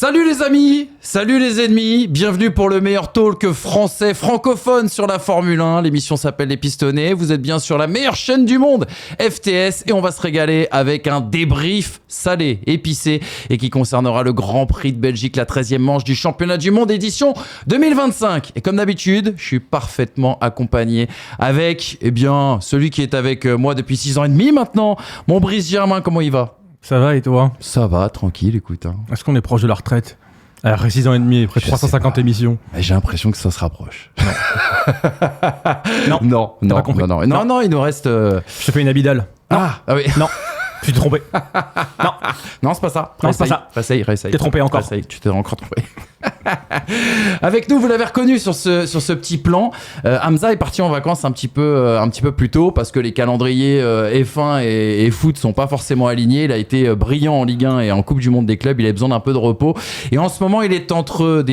Salut les amis, salut les ennemis, bienvenue pour le meilleur talk français francophone sur la Formule 1. L'émission s'appelle Les Pistonnés, vous êtes bien sur la meilleure chaîne du monde, FTS, et on va se régaler avec un débrief salé, épicé, et qui concernera le Grand Prix de Belgique, la 13e manche du Championnat du Monde édition 2025. Et comme d'habitude, je suis parfaitement accompagné avec, celui qui est avec moi depuis 6 ans et demi maintenant, mon Brice Germain. Comment il va ? Ça va et toi ? Ça va, tranquille, écoute. Est-ce qu'on est proche de la retraite ? Après 6 ans et demi, après 350 émissions. Mais j'ai l'impression que ça se rapproche. Non. Non, il nous reste... Je te fais une Abidal. Ah oui. Non, tu t'es trompé. Non, c'est pas ça. Non, c'est pas ça. Réessaye. T'es trompé encore. Réessaye. Tu t'es encore trompé. Avec nous, vous l'avez reconnu sur ce petit plan. Hamza est parti en vacances un petit peu plus tôt parce que les calendriers F1 et foot sont pas forcément alignés. Il a été brillant en Ligue 1 et en Coupe du Monde des clubs. Il a besoin d'un peu de repos. Et en ce moment, il est entre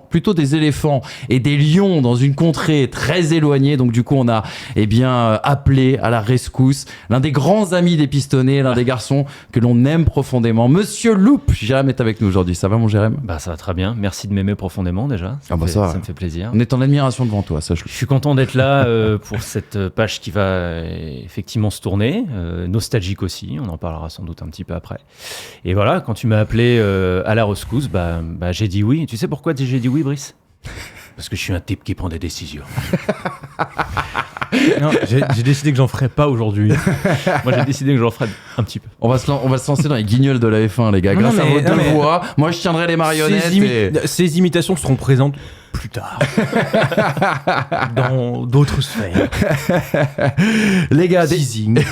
plutôt des éléphants et des lions dans une contrée très éloignée. Donc du coup, on a appelé à la rescousse l'un des grands amis des pistonnés, l'un des garçons que l'on aime profondément. Monsieur Loup, Jérém est avec nous aujourd'hui. Ça va, mon Jérém ? Bah ça va très bien, merci de m'aimer profondément déjà, ça me fait plaisir. On est en admiration devant toi, sache-le. Je suis content d'être là pour cette page qui va effectivement se tourner, nostalgique aussi, on en parlera sans doute un petit peu après. Et voilà, quand tu m'as appelé à la rescousse, j'ai dit oui. Tu sais pourquoi j'ai dit oui, Brice ? Parce que je suis un type qui prend des décisions. Non, j'ai décidé que j'en ferais pas aujourd'hui. Moi j'ai décidé que j'en ferais un petit peu. On va se lancer dans les guignols de la F1, les gars. Grâce à votre voix, moi je tiendrai les marionnettes. Ces imitations seront présentes plus tard. Dans d'autres sphères. Les gars, teasing.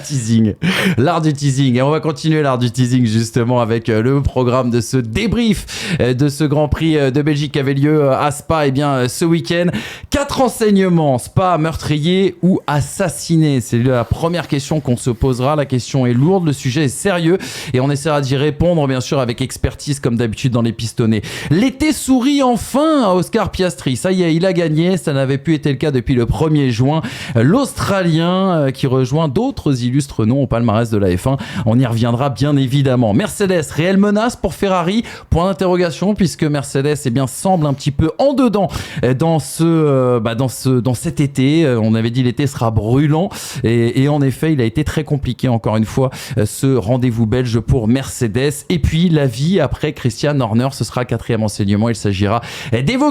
Teasing. L'art du teasing. Et on va continuer l'art du teasing justement avec le programme de ce débrief de ce Grand Prix de Belgique qui avait lieu à Spa ce week-end. 4 enseignements. Spa, meurtrier ou assassiné ? C'est la première question qu'on se posera. La question est lourde, le sujet est sérieux et on essaiera d'y répondre bien sûr avec expertise comme d'habitude dans les pistonnés. L'été sourit enfin à Oscar Piastri. Ça y est, il a gagné. Ça n'avait plus été le cas depuis le 1er juin. L'Australien qui rejoint d'autres illustres noms au palmarès de la F1. On y reviendra bien évidemment. Mercedes, réelle menace pour Ferrari ? Point d'interrogation puisque Mercedes semble un petit peu en dedans dans cet été. On avait dit l'été sera brûlant et en effet, il a été très compliqué encore une fois ce rendez-vous belge pour Mercedes. Et puis la vie après Christian Horner, ce sera 4e enseignement. Il s'agira d'évoquer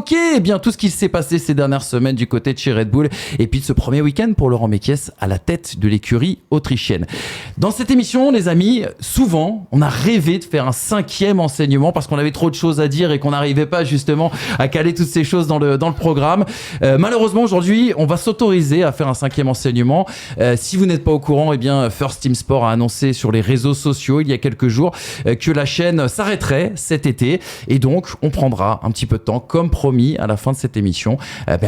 tout ce qui s'est passé ces dernières semaines du côté de chez Red Bull et puis de ce premier week-end pour Laurent Mekies à la tête de l'écurie autrichienne. Dans cette émission, les amis, souvent, on a rêvé de faire un 5e enseignement parce qu'on avait trop de choses à dire et qu'on n'arrivait pas justement à caler toutes ces choses dans le programme. Malheureusement, aujourd'hui, on va s'autoriser à faire un 5e enseignement. Si vous n'êtes pas au courant, First Team Sport a annoncé sur les réseaux sociaux il y a quelques jours que la chaîne s'arrêterait cet été et donc on prendra un petit peu de temps comme promis à la fin de cette émission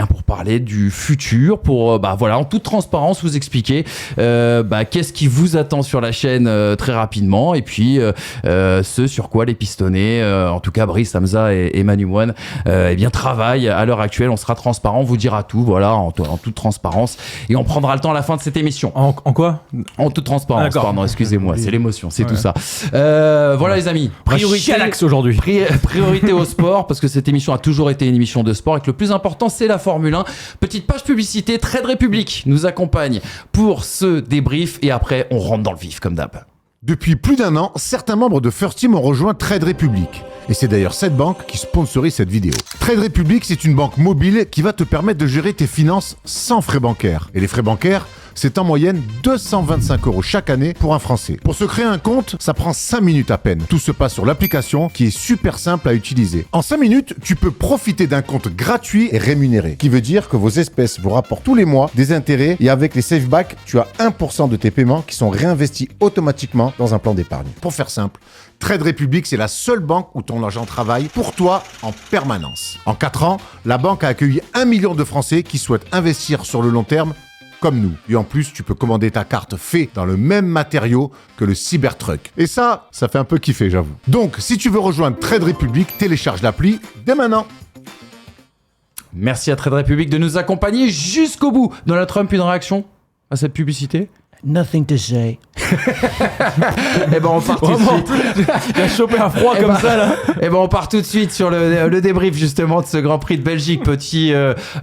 pour parler du futur, pour en toute transparence vous expliquer qu'est-ce qui vous attend sur la chaîne très rapidement et puis ce sur quoi les pistonnés, en tout cas Brice, Hamza et Manu Moine travaillent à l'heure actuelle. On sera transparent, on vous dira tout en toute transparence et on prendra le temps à la fin de cette émission. En quoi ? En toute transparence, pardon, excusez-moi, c'est l'émotion, c'est tout ça. Les amis, priorité à l'axe aujourd'hui. Priorité au sport parce que cette émission a toujours été une émission de sport et que le plus important c'est la Formule 1. Petite page publicité, Trade Republic nous accompagne pour ce débrief et après on rentre dans le vif comme d'hab. Depuis plus d'1 an, certains membres de First Team ont rejoint Trade Republic. Et c'est d'ailleurs cette banque qui sponsorise cette vidéo. Trade Republic, c'est une banque mobile qui va te permettre de gérer tes finances sans frais bancaires. Et les frais bancaires, c'est en moyenne 225 € chaque année pour un Français. Pour se créer un compte, ça prend 5 minutes à peine. Tout se passe sur l'application qui est super simple à utiliser. En 5 minutes, tu peux profiter d'un compte gratuit et rémunéré. Qui veut dire que vos espèces vous rapportent tous les mois des intérêts et avec les SafeBack, tu as 1% de tes paiements qui sont réinvestis automatiquement dans un plan d'épargne. Pour faire simple, Trade Republic, c'est la seule banque où ton argent travaille pour toi en permanence. En 4 ans, la banque a accueilli 1 million de Français qui souhaitent investir sur le long terme comme nous. Et en plus, tu peux commander ta carte fait dans le même matériau que le Cybertruck. Et ça fait un peu kiffer, j'avoue. Donc, si tu veux rejoindre Trade Republic, télécharge l'appli dès maintenant. Merci à Trade Republic de nous accompagner jusqu'au bout. Donald Trump, une réaction à cette publicité ? Nothing to say. Et ben on part tout de suite. Il a chopé un froid comme ça là. Et ben on part tout de suite sur le débrief justement de ce Grand Prix de Belgique. Petit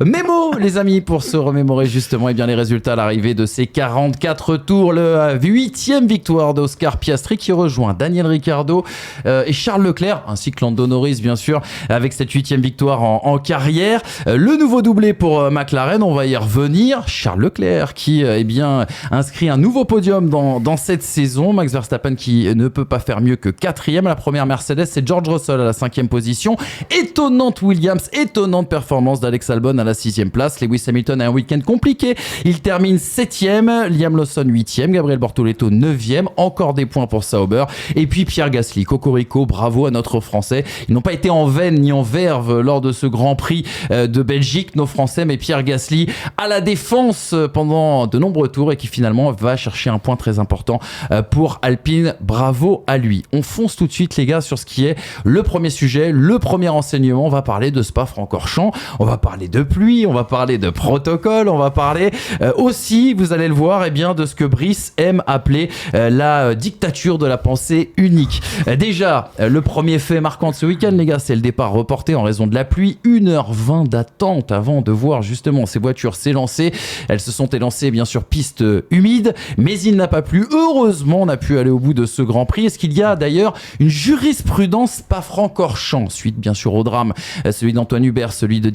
mémo les amis pour se remémorer justement et bien les résultats à l'arrivée de ces 44 tours. Le 8e victoire d'Oscar Piastri qui rejoint Daniel Ricciardo et Charles Leclerc ainsi que Lando Norris bien sûr avec cette 8e victoire en carrière. Le nouveau doublé pour McLaren, on va y revenir. Charles Leclerc qui eh bien inscrit un nouveau podium dans cette saison. Max Verstappen qui ne peut pas faire mieux que 4e. La première Mercedes, c'est George Russell à la 5e position. Étonnante Williams, étonnante performance d'Alex Albon à la 6e place. Lewis Hamilton a un week-end compliqué. Il termine 7e. Liam Lawson 8e. Gabriel Bortoleto 9e. Encore des points pour Sauber. Et puis Pierre Gasly, Cocorico, bravo à notre Français. Ils n'ont pas été en veine ni en verve lors de ce Grand Prix de Belgique, nos Français, mais Pierre Gasly à la défense pendant de nombreux tours et qui finalement va chercher un point très important pour Alpine. Bravo à lui. On fonce tout de suite les gars sur ce qui est le premier sujet, le premier enseignement. On va parler de Spa-Francorchamps, on va parler de pluie, on va parler de protocole, on va parler aussi, vous allez le voir, eh bien, de ce que Brice aime appeler la dictature de la pensée unique. Déjà, le premier fait marquant de ce week-end les gars, c'est le départ reporté en raison de la pluie. 1h20 d'attente avant de voir justement ces voitures s'élancer. Elles se sont élancées bien sûr piste humide, mais il n'a pas plu. Heureusement, on a pu aller au bout de ce Grand Prix. Est-ce qu'il y a d'ailleurs une jurisprudence Spa-Francorchamps suite bien sûr au drame, celui d'Antoine Hubert, celui de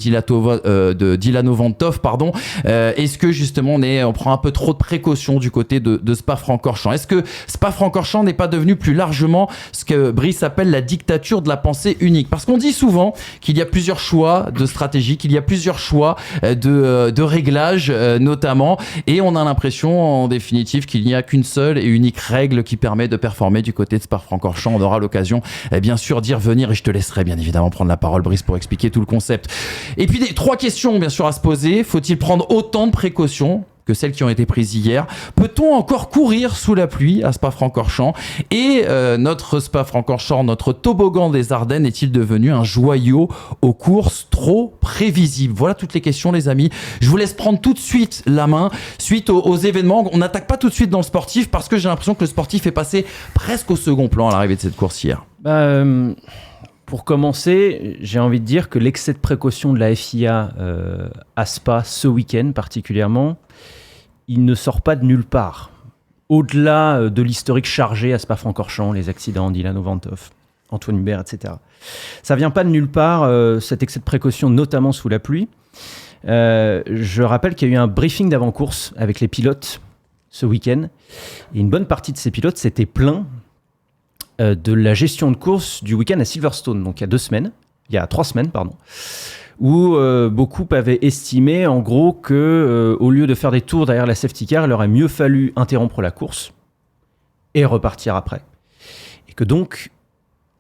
Dilano Vanthof, pardon. Est-ce que justement on prend un peu trop de précautions du côté de Spa-Francorchamps? Est-ce que Spa-Francorchamps n'est pas devenu plus largement ce que Brice appelle la dictature de la pensée unique? Parce qu'on dit souvent qu'il y a plusieurs choix de stratégie, qu'il y a plusieurs choix de réglages notamment, et on a l'impression en définitive qu'il n'y a qu'une seule et unique règle qui permet de performer du côté de Spa-Francorchamps. On aura l'occasion bien sûr d'y revenir et je te laisserai bien évidemment prendre la parole Brice pour expliquer tout le concept. Et puis 3 questions bien sûr à se poser. Faut-il prendre autant de précautions que celles qui ont été prises hier? Peut-on encore courir sous la pluie à Spa-Francorchamps? Et notre Spa-Francorchamps, notre toboggan des Ardennes, est-il devenu un joyau aux courses trop prévisibles? Voilà toutes les questions les amis. Je vous laisse prendre tout de suite la main suite aux événements. On n'attaque pas tout de suite dans le sportif parce que j'ai l'impression que le sportif est passé presque au second plan à l'arrivée de cette course hier. Pour commencer, j'ai envie de dire que l'excès de précaution de la FIA à Spa ce week-end particulièrement, il ne sort pas de nulle part. Au-delà de l'historique chargé à Spa-Francorchamps, les accidents, Dilano Vanthof, Antoine Hubert, etc. Ça vient pas de nulle part, cet excès de précaution, notamment sous la pluie. Je rappelle qu'il y a eu un briefing d'avant-course avec les pilotes ce week-end. Et une bonne partie de ces pilotes s'étaient plaints de la gestion de course du week-end à Silverstone, donc il y a 3 semaines, où beaucoup avaient estimé en gros que au lieu de faire des tours derrière la safety car, il aurait mieux fallu interrompre la course et repartir après. Et que donc,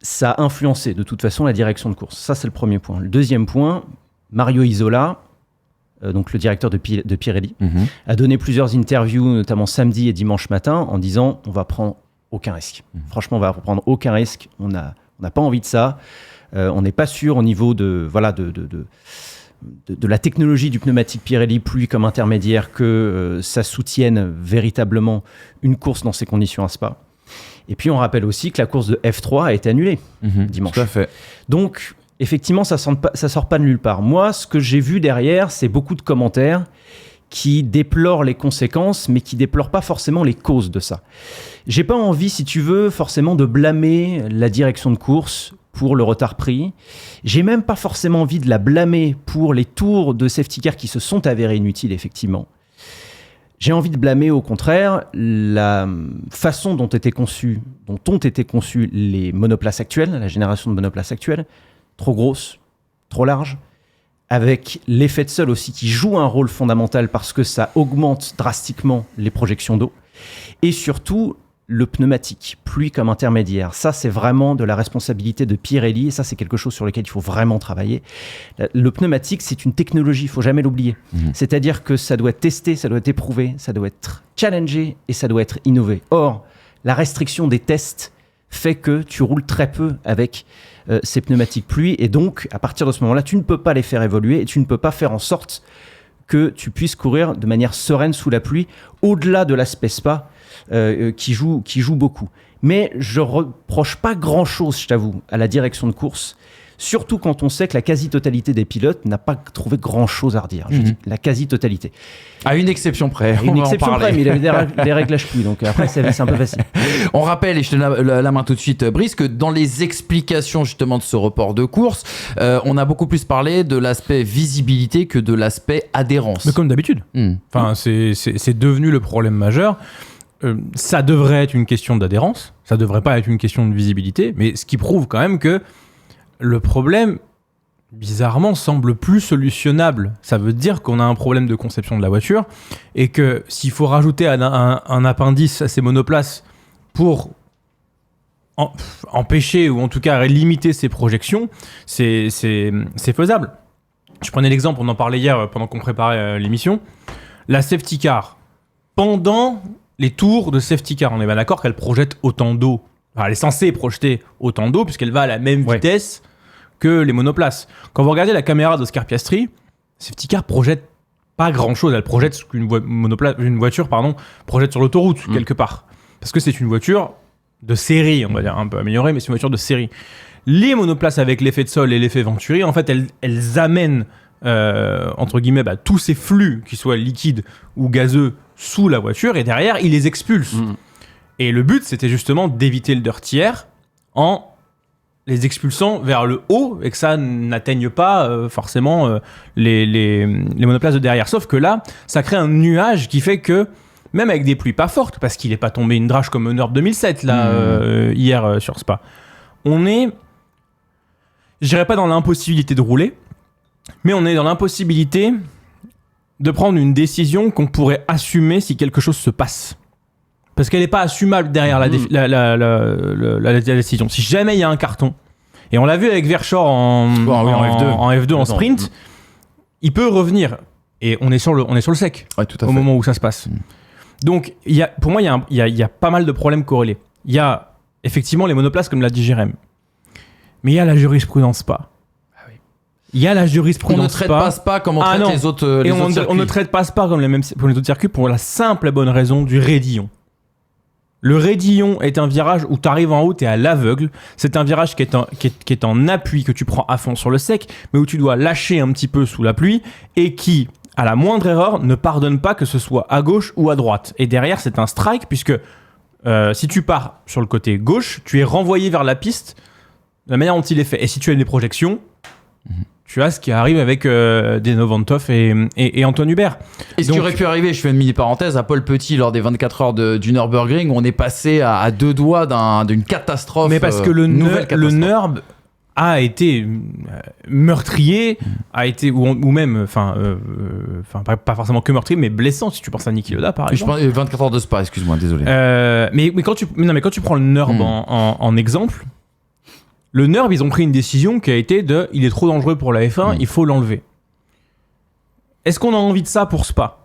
ça a influencé de toute façon la direction de course. Ça, c'est le premier point. Le deuxième point, Mario Isola, donc le directeur de Pirelli, a donné plusieurs interviews, notamment samedi et dimanche matin, en disant on va prendre aucun risque. Franchement, on va prendre aucun risque. On n'a pas envie de ça. On n'est pas sûr au niveau de la technologie du pneumatique Pirelli pluie comme intermédiaire que ça soutienne véritablement une course dans ces conditions à Spa. Et puis on rappelle aussi que la course de F3 a été annulée dimanche. Tout à fait. Donc effectivement, ça sort pas de nulle part. Moi, ce que j'ai vu derrière, c'est beaucoup de commentaires qui déplorent les conséquences, mais qui déplorent pas forcément les causes de ça. J'ai pas envie, si tu veux, forcément de blâmer la direction de course pour le retard pris. J'ai même pas forcément envie de la blâmer pour les tours de safety car qui se sont avérés inutiles, effectivement. J'ai envie de blâmer, au contraire, la façon dont ont été conçus les monoplaces actuelles, la génération de monoplaces actuelles, trop grosses, trop larges, avec l'effet de sol aussi qui joue un rôle fondamental parce que ça augmente drastiquement les projections d'eau. Et surtout, le pneumatique, pluie comme intermédiaire. Ça, c'est vraiment de la responsabilité de Pirelli et ça, c'est quelque chose sur lequel il faut vraiment travailler. Le pneumatique, c'est une technologie, il ne faut jamais l'oublier. C'est-à-dire que ça doit être testé, ça doit être éprouvé, ça doit être challengé et ça doit être innové. Or, la restriction des tests fait que tu roules très peu avec ces pneumatiques pluie et donc, à partir de ce moment-là, tu ne peux pas les faire évoluer et tu ne peux pas faire en sorte que tu puisses courir de manière sereine sous la pluie, au-delà de l'aspect spa qui joue beaucoup. Mais je reproche pas grand-chose, je t'avoue, à la direction de course. Surtout quand on sait que la quasi-totalité des pilotes n'a pas trouvé grand-chose à redire. Je dis la quasi-totalité. À une exception près. Une exception près, mais il avait des réglages pluie, donc après c'est un peu facile. On rappelle, et je te donne la main tout de suite, Brice, que dans les explications justement de ce report de course, on a beaucoup plus parlé de l'aspect visibilité que de l'aspect adhérence. Mais comme d'habitude. Enfin, c'est devenu le problème majeur. Ça devrait être une question d'adhérence, ça devrait pas être une question de visibilité, mais ce qui prouve quand même que le problème, bizarrement, semble plus solutionnable. Ça veut dire qu'on a un problème de conception de la voiture et que s'il faut rajouter un appendice à ces monoplaces pour empêcher ou en tout cas limiter ces projections, c'est faisable. Je prenais l'exemple, on en parlait hier pendant qu'on préparait l'émission, la safety car. Pendant les tours de safety car, on est bien d'accord qu'elle projette autant d'eau. Enfin, elle est censée projeter autant d'eau puisqu'elle va à la même vitesse que les monoplaces. Quand vous regardez la caméra d'Oscar Piastri, safety car projette pas grand-chose. Elle projette ce qu'une voiture projette sur l'autoroute quelque part. Parce que c'est une voiture de série, on va dire, un peu améliorée, mais c'est une voiture de série. Les monoplaces avec l'effet de sol et l'effet Venturi, en fait, elles amènent entre guillemets tous ces flux, qu'ils soient liquides ou gazeux, sous la voiture et derrière, ils les expulsent. Et le but, c'était justement d'éviter le dirty air en les expulsant vers le haut et que ça n'atteigne pas forcément les monoplaces de derrière. Sauf que là, ça crée un nuage qui fait que, même avec des pluies pas fortes, parce qu'il n'est pas tombé une drache comme Neuerb 2007 hier sur Spa, on est, je dirais pas dans l'impossibilité de rouler, mais on est dans l'impossibilité de prendre une décision qu'on pourrait assumer si quelque chose se passe. Parce qu'elle n'est pas assumable derrière la décision. Si jamais il y a un carton, et on l'a vu avec Verschoor en F2 en sprint, il peut revenir. Et on est sur le sec au moment où ça se passe. Donc, pour moi, il y a pas mal de problèmes corrélés. Il y a effectivement les monoplaces, comme l'a dit Jérém. Mais il y a la jurisprudence Spa. Il y a la jurisprudence on ne traite pas Spa comme on traite les autres circuits. On ne traite pas Spa comme pour les autres circuits pour la simple et bonne raison du raidillon. Le raidillon est un virage où tu arrives en haut, tu es à l'aveugle. C'est un virage qui est en appui, que tu prends à fond sur le sec, mais où tu dois lâcher un petit peu sous la pluie et qui, à la moindre erreur, ne pardonne pas que ce soit à gauche ou à droite. Et derrière, c'est un strike puisque si tu pars sur le côté gauche, tu es renvoyé vers la piste de la manière dont il est fait. Et si tu as des projections, tu as ce qui arrive avec Deno Vanthof et Antoine Hubert. Et ce qui aurait pu arriver, je fais une mini parenthèse, à Paul Petit lors des 24 heures du Nürburgring, où on est passé à deux doigts d'une catastrophe. Mais parce que le Nürb a été meurtrier, a été ou même, pas forcément que meurtrier, mais blessant si tu penses à Niki Lauda par exemple. Je pense 24 heures de Spa, excuse-moi, désolé. Mais quand tu prends le Nürb en exemple. Le Nürb, ils ont pris une décision qui a été il est trop dangereux pour la F1, il faut l'enlever. Est-ce qu'on a envie de ça pour Spa ?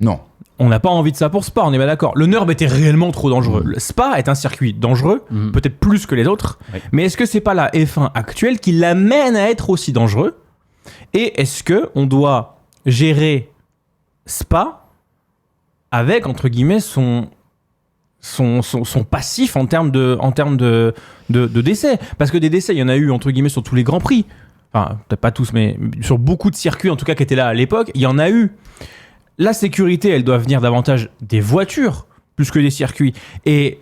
Non. On n'a pas envie de ça pour Spa, on est bien d'accord. Le Nürb était réellement trop dangereux. Le Spa est un circuit dangereux, peut-être plus que les autres, mais est-ce que c'est pas la F1 actuelle qui l'amène à être aussi dangereux ? Et est-ce que on doit gérer Spa avec, entre guillemets, son passif en termes de décès. Parce que des décès, il y en a eu, entre guillemets, sur tous les Grands Prix. Enfin, peut-être pas tous, mais sur beaucoup de circuits, en tout cas, qui étaient là à l'époque, il y en a eu. La sécurité, elle doit venir davantage des voitures, plus que des circuits. Et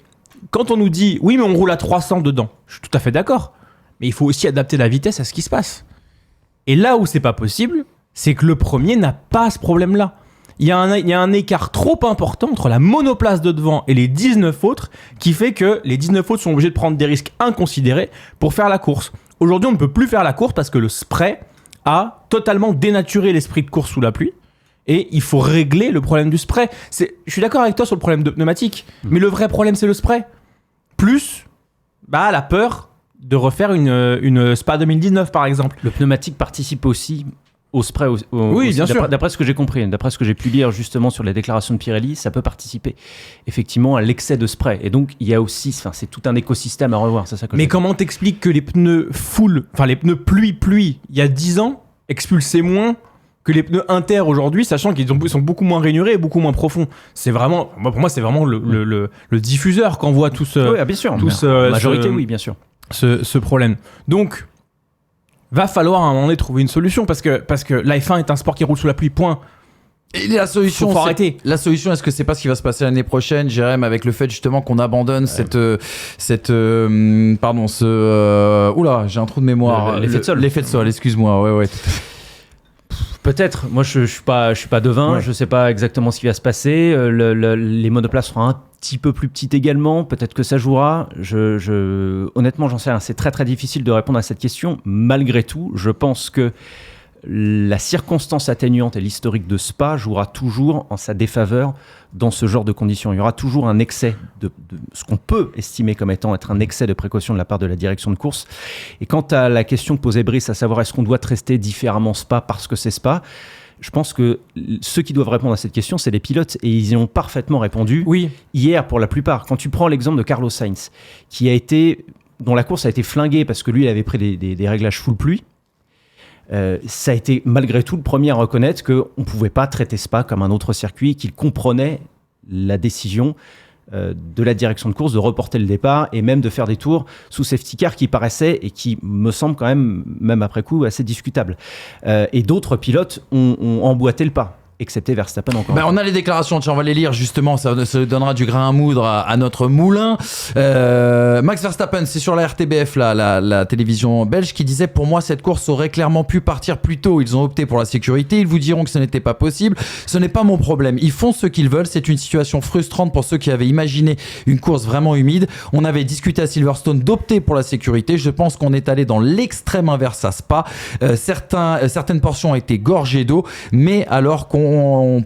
quand on nous dit, oui, mais on roule à 300 dedans, je suis tout à fait d'accord. Mais il faut aussi adapter la vitesse à ce qui se passe. Et là où c'est pas possible, c'est que le premier n'a pas ce problème-là. Il y a un écart trop important entre la monoplace de devant et les 19 autres qui fait que les 19 autres sont obligés de prendre des risques inconsidérés pour faire la course. Aujourd'hui, on ne peut plus faire la course parce que le spray a totalement dénaturé l'esprit de course sous la pluie et il faut régler le problème du spray. Je suis d'accord avec toi sur le problème de pneumatique, mais le vrai problème, c'est le spray. Plus la peur de refaire une Spa 2019, par exemple. Le pneumatique participe aussi au spray, oui, bien sûr. D'après ce que j'ai compris, d'après ce que j'ai pu lire justement sur les déclarations de Pirelli, ça peut participer effectivement à l'excès de spray. Et donc, il y a aussi, c'est tout un écosystème à revoir. C'est ça que mais comment t'expliques que les pneus les pneus pluie, il y a 10 ans, expulsaient moins que les pneus inter aujourd'hui, sachant qu'ils sont beaucoup moins rainurés et beaucoup moins profonds. C'est vraiment, pour moi, c'est vraiment le diffuseur qu'envoie tout ce, Oui, bien sûr. en Majorité, oui, bien sûr. ce problème. Donc, va falloir à un moment donné trouver une solution parce que la F1 est un sport qui roule sous la pluie, point. Et la solution, Faut arrêter. La solution, est-ce que c'est pas ce qui va se passer l'année prochaine, Jérém, avec le fait justement qu'on abandonne oula, j'ai un trou de mémoire. L'effet de sol. L'effet de sol, excuse-moi. Ouais. Peut-être. Moi, je suis pas devin. Ouais. Je sais pas exactement ce qui va se passer. Les monoplaces seront un petit peu plus petites également. Peut-être que ça jouera. Honnêtement, j'en sais rien. C'est très très difficile de répondre à cette question. Malgré tout, je pense que la circonstance atténuante et l'historique de Spa jouera toujours en sa défaveur dans ce genre de conditions. Il y aura toujours un excès de ce qu'on peut estimer comme étant être un excès de précaution de la part de la direction de course. Et quant à la question que posait Brice, à savoir est-ce qu'on doit traiter différemment Spa parce que c'est Spa, je pense que ceux qui doivent répondre à cette question, c'est les pilotes, et ils y ont parfaitement répondu hier pour la plupart. Quand tu prends l'exemple de Carlos Sainz, dont la course a été flinguée parce que lui, il avait pris des réglages full pluie, ça a été malgré tout le premier à reconnaître qu'on ne pouvait pas traiter Spa comme un autre circuit, qu'il comprenait la décision de la direction de course de reporter le départ et même de faire des tours sous safety car qui paraissaient et qui me semblent quand même après coup, assez discutables. Et d'autres pilotes ont emboîté le pas. Excepté Verstappen encore. On a les déclarations, tiens, on va les lire justement, ça donnera du grain à moudre à notre moulin. Max Verstappen, c'est sur la RTBF, la télévision belge, qui disait: pour moi, cette course aurait clairement pu partir plus tôt. Ils ont opté pour la sécurité, ils vous diront que ce n'était pas possible. Ce n'est pas mon problème. Ils font ce qu'ils veulent. C'est une situation frustrante pour ceux qui avaient imaginé une course vraiment humide. On avait discuté à Silverstone d'opter pour la sécurité. Je pense qu'on est allé dans l'extrême inverse à Spa. Certaines portions ont été gorgées d'eau, mais alors qu'on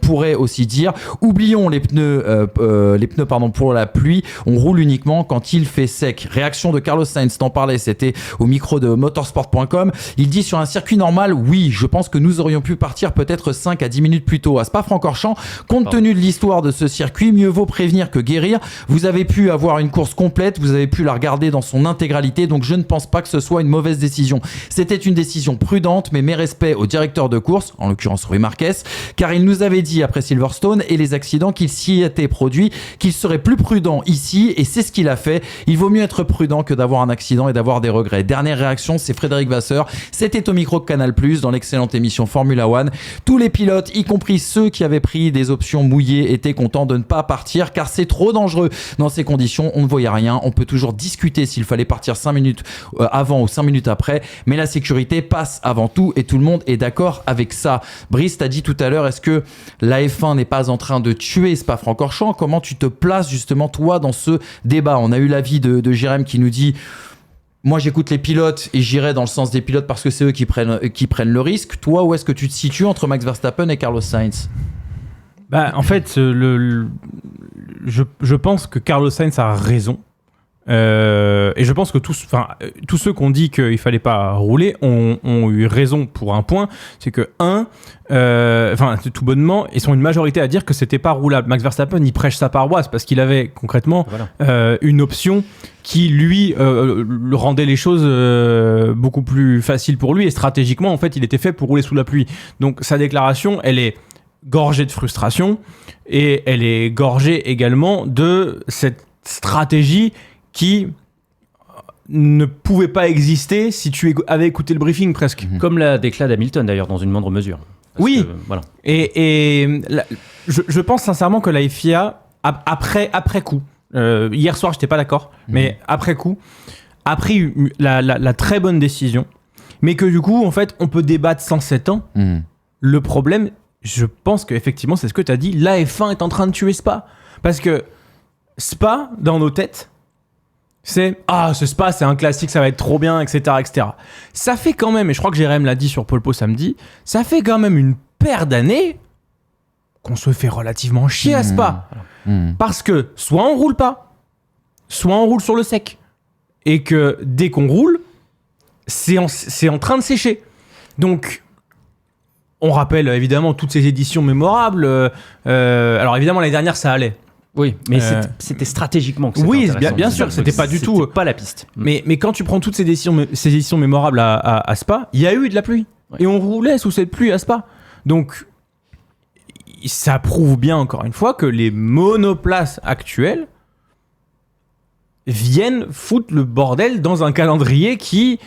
pourrait aussi dire oublions les pneus pour la pluie, on roule uniquement quand il fait sec. Réaction de Carlos Sainz, t'en parlais, c'était au micro de motorsport.com. Il dit: sur un circuit normal, oui, je pense que nous aurions pu partir peut-être 5 à 10 minutes plus tôt à Spa-Francorchamps. Compte tenu de l'histoire de ce circuit, mieux vaut prévenir que guérir. Vous avez pu avoir une course complète, vous avez pu la regarder dans son intégralité, donc je ne pense pas que ce soit une mauvaise décision. C'était une décision prudente, mais mes respects au directeur de course, en l'occurrence Rui Marquez, car il nous avait dit après Silverstone et les accidents qu'il s'y était produit qu'il serait plus prudent ici, et c'est ce qu'il a fait. Il vaut mieux être prudent que d'avoir un accident et d'avoir des regrets. Dernière réaction, c'est Frédéric Vasseur, c'était au micro de Canal+, dans l'excellente émission Formula One. Tous les pilotes, y compris ceux qui avaient pris des options mouillées, étaient contents de ne pas partir car c'est trop dangereux. Dans ces conditions, on ne voyait rien. On peut toujours discuter s'il fallait partir 5 minutes avant ou 5 minutes après, mais la sécurité passe avant tout et tout le monde est d'accord avec ça. Brice, t'as dit tout à l'heure, est-ce que la F1 n'est pas en train de tuer Spa-Francorchamps? Comment tu te places justement toi dans ce débat? On a eu l'avis de Jérém qui nous dit: moi j'écoute les pilotes et j'irai dans le sens des pilotes parce que c'est eux qui prennent le risque. Toi, où est-ce que tu te situes entre Max Verstappen et Carlos Sainz? En fait, je pense que Carlos Sainz a raison. Et je pense que tous ceux qui ont dit qu'il fallait pas rouler ont eu raison pour un point, c'est que tout bonnement, ils sont une majorité à dire que c'était pas roulable. Max Verstappen, il prêche sa paroisse parce qu'il avait concrètement une option qui lui rendait les choses beaucoup plus faciles pour lui, et stratégiquement en fait il était fait pour rouler sous la pluie. Donc sa déclaration, elle est gorgée de frustration et elle est gorgée également de cette stratégie qui ne pouvait pas exister si tu avais écouté le briefing presque. Comme la déclat d'Hamilton d'ailleurs, dans une moindre mesure. Oui, voilà. Je pense sincèrement que la FIA, après coup, hier soir j'étais pas d'accord, mais après coup, a pris la très bonne décision, mais que du coup, en fait, on peut débattre 107 ans. Le problème, je pense qu'effectivement, c'est ce que tu as dit, la F1 est en train de tuer Spa. Parce que Spa, dans nos têtes, c'est ce Spa, c'est un classique, ça va être trop bien, etc., etc. Ça fait quand même, et je crois que Jérém l'a dit sur Polpo samedi, ça fait quand même une paire d'années qu'on se fait relativement chier à Spa. Parce que soit on roule pas, soit on roule sur le sec. Et que dès qu'on roule, c'est en train de sécher. Donc, on rappelle évidemment toutes ces éditions mémorables. Alors évidemment, l'année dernière, ça allait. Oui, mais c'était stratégiquement que c'était intéressant. Bien sûr, c'était pas du tout... C'était pas la piste. Mais quand tu prends toutes ces éditions mémorables à Spa, il y a eu de la pluie. Ouais. Et on roulait sous cette pluie à Spa. Donc, ça prouve bien, encore une fois, que les monoplaces actuelles viennent foutre le bordel dans un calendrier qui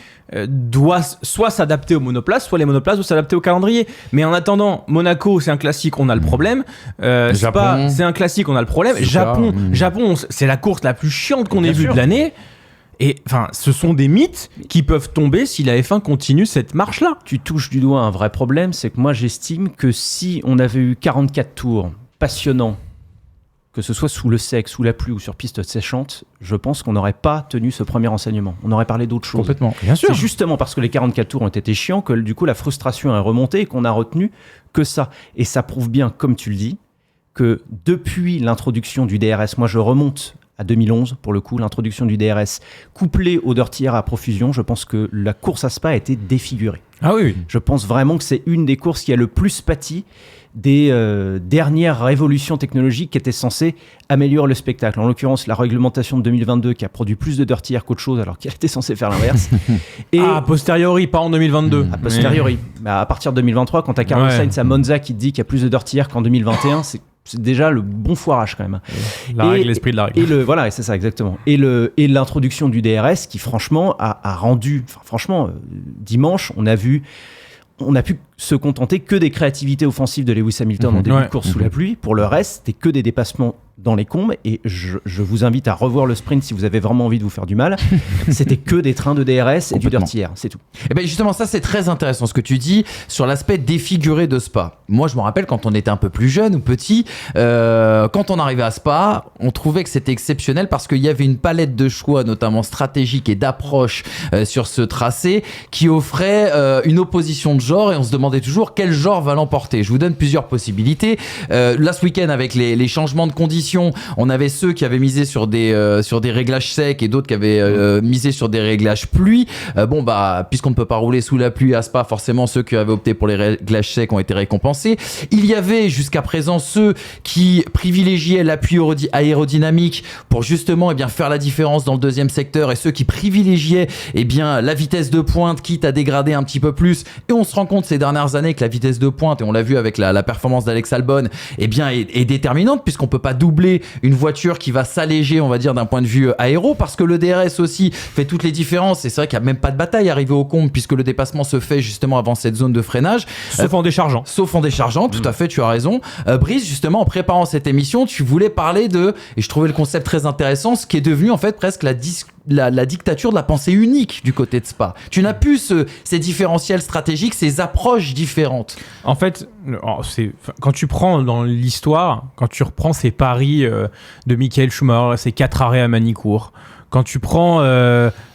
doit soit s'adapter aux monoplaces, soit les monoplaces doivent s'adapter au calendrier. Mais en attendant, Monaco, c'est un classique, on a le problème. Spa, c'est un classique, on a le problème. Japon, c'est la course la plus chiante qu'on ait vue de l'année. Et enfin, ce sont des mythes qui peuvent tomber si la F1 continue cette marche-là. Tu touches du doigt un vrai problème, c'est que moi j'estime que si on avait eu 44 tours passionnants, que ce soit sous le sec, sous la pluie ou sur piste séchante, je pense qu'on n'aurait pas tenu ce premier enseignement. On aurait parlé d'autre chose. Complètement. Bien sûr. C'est justement parce que les 44 tours ont été chiants que du coup la frustration est remontée et qu'on a retenu que ça. Et ça prouve bien, comme tu le dis, que depuis l'introduction du DRS, moi je remonte à 2011, pour le coup, l'introduction du DRS, couplée au dirty air à profusion, je pense que la course à Spa a été défigurée. Ah oui. Je pense vraiment que c'est une des courses qui a le plus pâti des dernières révolutions technologiques qui étaient censées améliorer le spectacle. En l'occurrence, la réglementation de 2022 qui a produit plus de dirty air qu'autre chose, alors qu'elle était censée faire l'inverse. Et a posteriori, pas en 2022. a posteriori. Mais à partir de 2023, quand t'as Carlos Sainz à Monza qui te dit qu'il y a plus de dirty air qu'en 2021, c'est déjà le bon foirage quand même. L'esprit de la règle. Voilà, c'est ça exactement. Et l'introduction du DRS qui franchement a rendu, dimanche, on a pu se contenter que des créativités offensives de Lewis Hamilton en début de course sous la pluie. Pour le reste, c'était que des dépassements dans les combes. Et je vous invite à revoir le sprint si vous avez vraiment envie de vous faire du mal. C'était que des trains de DRS et du dirty air, c'est tout. Et bien justement, ça c'est très intéressant ce que tu dis sur l'aspect défiguré de Spa. Moi je me rappelle quand on était un peu plus jeune ou petit, quand on arrivait à Spa, on trouvait que c'était exceptionnel parce qu'il y avait une palette de choix, notamment stratégiques et d'approche sur ce tracé qui offrait une opposition de genre et on se demandait toujours quel genre va l'emporter. Je vous donne plusieurs possibilités. Là ce week-end avec les changements de conditions, on avait ceux qui avaient misé sur des réglages secs et d'autres qui avaient misé sur des réglages pluie. Puisqu'on ne peut pas rouler sous la pluie à Spa, forcément ceux qui avaient opté pour les réglages secs ont été récompensés. Il y avait jusqu'à présent ceux qui privilégiaient l'appui aérodynamique pour justement faire la différence dans le deuxième secteur et ceux qui privilégiaient la vitesse de pointe quitte à dégrader un petit peu plus. Et on se rend compte ces dernières années que la vitesse de pointe, et on l'a vu avec la performance d'Alex Albon, est déterminante puisqu'on peut pas doubler une voiture qui va s'alléger, on va dire, d'un point de vue aéro, parce que le DRS aussi fait toutes les différences. Et c'est vrai qu'il n'y a même pas de bataille arrivée au comble puisque le dépassement se fait justement avant cette zone de freinage. Sauf en déchargeant. Tout à fait, tu as raison. Brice, justement, en préparant cette émission, tu voulais parler et je trouvais le concept très intéressant, ce qui est devenu en fait presque la dictature de la pensée unique du côté de Spa. Tu n'as plus ces différentiels stratégiques, ces approches différentes. En fait, quand tu prends dans l'histoire, quand tu reprends ces paris de Michael Schumacher, ces 4 arrêts à Manicourt, quand tu prends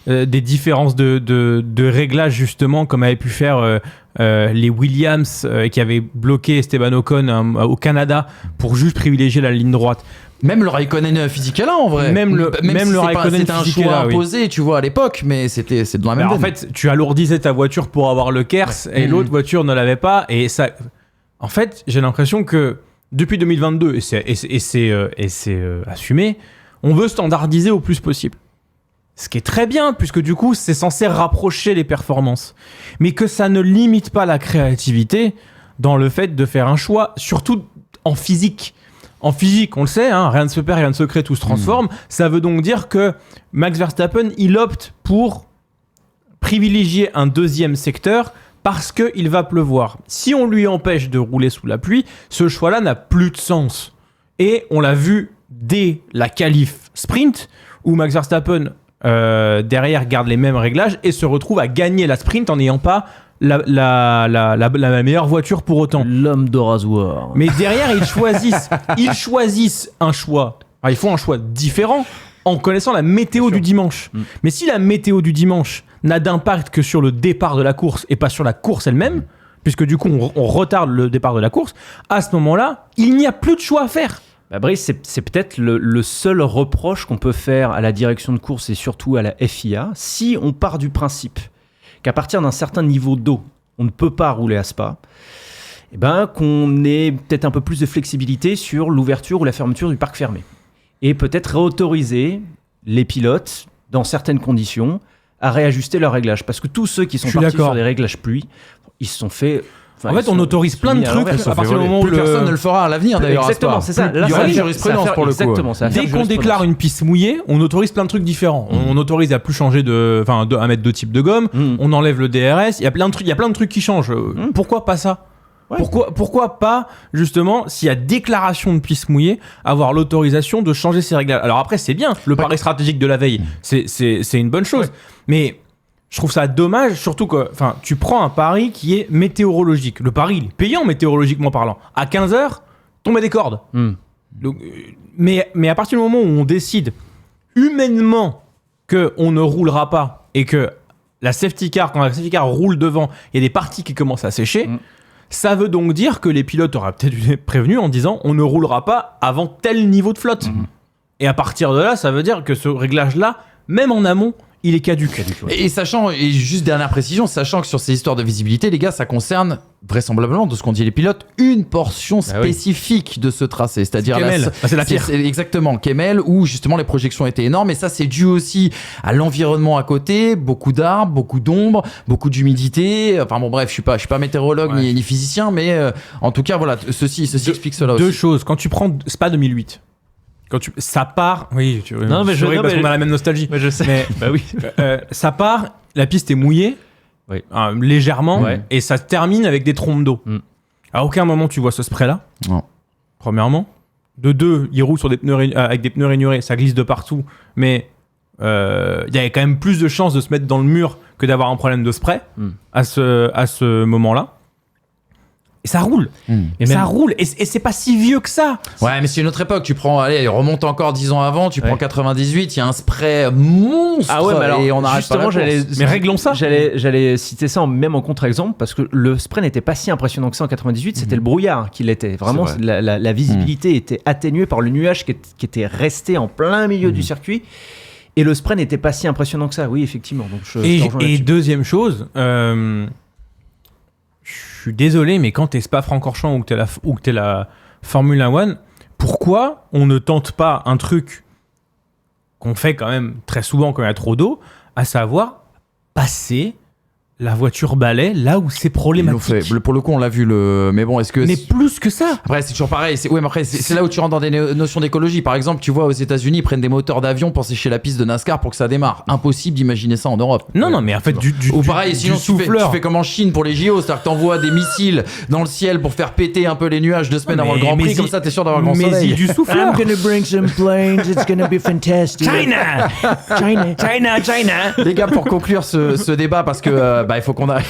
des différences de réglage justement comme avaient pu faire les Williams qui avaient bloqué Esteban Ocon au Canada pour juste privilégier la ligne droite. Même le Raikkonen Fisichella en vrai. Même le Raikkonen c'était un choix imposé, tu vois, à l'époque, mais c'est dans la même veine. En fait, tu alourdissais ta voiture pour avoir le KERS et l'autre voiture ne l'avait pas. Et ça, en fait, j'ai l'impression que depuis 2022, et c'est assumé, on veut standardiser au plus possible. Ce qui est très bien, puisque du coup, c'est censé rapprocher les performances. Mais que ça ne limite pas la créativité dans le fait de faire un choix, surtout en physique. En physique, on le sait, rien ne se perd, rien ne se crée, tout se transforme. Ça veut donc dire que Max Verstappen, il opte pour privilégier un deuxième secteur parce qu'il va pleuvoir. Si on lui empêche de rouler sous la pluie, ce choix-là n'a plus de sens. Et on l'a vu dès la qualif sprint, où Max Verstappen, derrière, garde les mêmes réglages et se retrouve à gagner la sprint en n'ayant pas la meilleure voiture pour autant. L'homme de rasoir. Mais derrière, ils choisissent un choix. Alors, ils font un choix différent en connaissant la météo du dimanche. Mais si la météo du dimanche n'a d'impact que sur le départ de la course et pas sur la course elle-même, puisque du coup, on retarde le départ de la course, à ce moment-là, il n'y a plus de choix à faire. Brice, c'est peut-être le seul reproche qu'on peut faire à la direction de course et surtout à la FIA, si on part du principe qu'à partir d'un certain niveau d'eau, on ne peut pas rouler à Spa, qu'on ait peut-être un peu plus de flexibilité sur l'ouverture ou la fermeture du parc fermé. Et peut-être réautoriser les pilotes, dans certaines conditions, à réajuster leur réglage. Parce que tous ceux qui sont partis sur des réglages pluie, ils se sont fait En fait, on autorise plein de trucs à partir du moment où plus personne ne le fera à l'avenir d'ailleurs. Exactement, c'est ça. Il y aura une jurisprudence pour le coup. Exactement, ça va faire Dès qu'on jurisprudence. déclare une piste mouillée, on autorise plein de trucs différents. On autorise à plus changer à mettre 2 types de gomme. On enlève le DRS. Il y a plein de trucs qui changent. Pourquoi pas ça? Ouais. Pourquoi pas, justement, s'il y a déclaration de piste mouillée, avoir l'autorisation de changer ces réglages? Alors après, c'est bien, le pari stratégique de la veille, c'est une bonne chose. Mais je trouve ça dommage, surtout que tu prends un pari qui est météorologique. Le pari, il est payant météorologiquement parlant. À 15h, tombe à des cordes. Donc, mais à partir du moment où on décide humainement qu'on ne roulera pas et que quand la safety car roule devant, il y a des parties qui commencent à sécher, ça veut donc dire que les pilotes auraient peut-être dû être prévenus en disant on ne roulera pas avant tel niveau de flotte. Et à partir de là, ça veut dire que ce réglage-là, même en amont, il est caduque. Et sachant, et juste dernière précision, sachant que sur ces histoires de visibilité, les gars, ça concerne vraisemblablement, de ce qu'ont dit les pilotes, une portion spécifique de ce tracé, c'est-à-dire Kemmel. C'est la pire. Exactement, Kemmel, où justement les projections étaient énormes, et ça c'est dû aussi à l'environnement à côté, beaucoup d'arbres, beaucoup d'ombre, beaucoup d'humidité. Enfin bon, bref, je suis pas météorologue ni physicien, mais en tout cas voilà, ceci explique cela aussi. Deux choses. Quand tu prends Spa 2008. Ça part. Oui, non, mais parce qu'on a la même nostalgie. Mais je sais. Mais, bah oui. Ça part, la piste est mouillée, légèrement, et ça se termine avec des trompes d'eau. À aucun moment tu vois ce spray-là. Non. Premièrement. De deux, il roule sur des pneus avec des pneus rainurés, ça glisse de partout. Mais il y avait quand même plus de chances de se mettre dans le mur que d'avoir un problème de spray à ce moment-là. Et ça roule. Et ça roule. Et c'est pas si vieux que ça. Ouais, mais c'est une autre époque. Tu prends, allez, remonte encore 10 ans avant, tu prends 98, il y a un spray monstre. Ah ouais, mais alors, et on arrête pas la course. Mais réglons ça. J'allais citer ça même en contre-exemple parce que le spray n'était pas si impressionnant que ça en 98, c'était le brouillard qui l'était. Vraiment, la visibilité était atténuée par le nuage qui était resté en plein milieu du circuit. Et le spray n'était pas si impressionnant que ça. Oui, effectivement. Donc et deuxième chose, je suis désolé, mais quand t'es Spa-Francorchamps ou que t'es la Formule 1, pourquoi on ne tente pas un truc qu'on fait quand même très souvent quand il y a trop d'eau, à savoir passer la voiture balai là où c'est problématique. Pour le coup, on l'a vu. Mais bon, est-ce que... Mais plus que ça. Après, c'est toujours pareil. Mais après, c'est là où tu rentres dans des notions d'écologie. Par exemple, tu vois, aux États-Unis, ils prennent des moteurs d'avion pour sécher la piste de NASCAR pour que ça démarre. Impossible d'imaginer ça en Europe. Non, mais en fait, ou pareil, sinon tu fais comme en Chine pour les JO, c'est-à-dire que t'envoies des missiles dans le ciel pour faire péter un peu les nuages 2 semaines avant le Grand Prix. Comme ça, t'es sûr d'avoir le grand soleil. Mais du souffleur. I'm gonna bring some planes. It's gonna be fantastic. China. Les gars, pour conclure ce débat, parce que il faut qu'on avance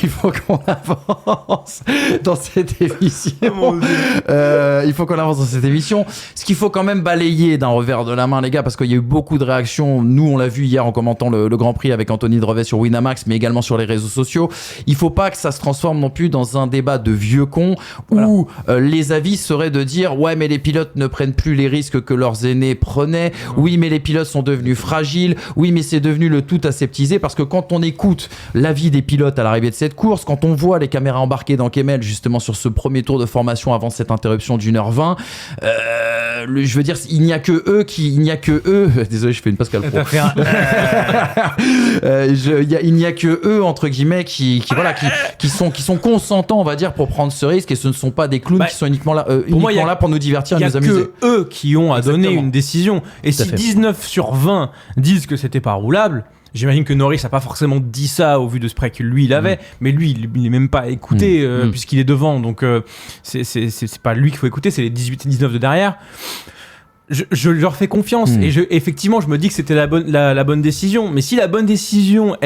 dans cette émission. Il faut qu'on avance dans cette émission. Ce qu'il faut quand même balayer d'un revers de la main, les gars, parce qu'il y a eu beaucoup de réactions. Nous, on l'a vu hier en commentant le Grand Prix avec Anthony Drevet sur Winamax, mais également sur les réseaux sociaux. Il faut pas que ça se transforme non plus dans un débat de vieux cons où les avis seraient de dire ouais, mais les pilotes ne prennent plus les risques que leurs aînés prenaient. Oui, mais les pilotes sont devenus fragiles. Oui, mais c'est devenu le tout aseptisé, parce que quand on écoute l'avis des pilotes à l'arrivée de cette course, quand on voit les caméras embarquées dans Kemmel justement sur ce premier tour de formation avant cette interruption d'1h20, je veux dire, il n'y a que eux désolé, je fais une Pascal Pro. Il n'y a que eux entre guillemets qui sont consentants, on va dire, pour prendre ce risque, et ce ne sont pas des clowns qui sont uniquement là pour nous divertir et nous amuser. Il n'y a que eux qui ont à donner une décision, et si 19 sur 20 disent que c'était pas roulable, j'imagine que Norris n'a pas forcément dit ça au vu de spray que lui il avait, mais lui il n'est même pas écouté puisqu'il est devant, donc c'est pas lui qu'il faut écouter, c'est les 18 et 19 de derrière. Je leur fais confiance et effectivement je me dis que c'était la bonne décision, mais si la bonne décision,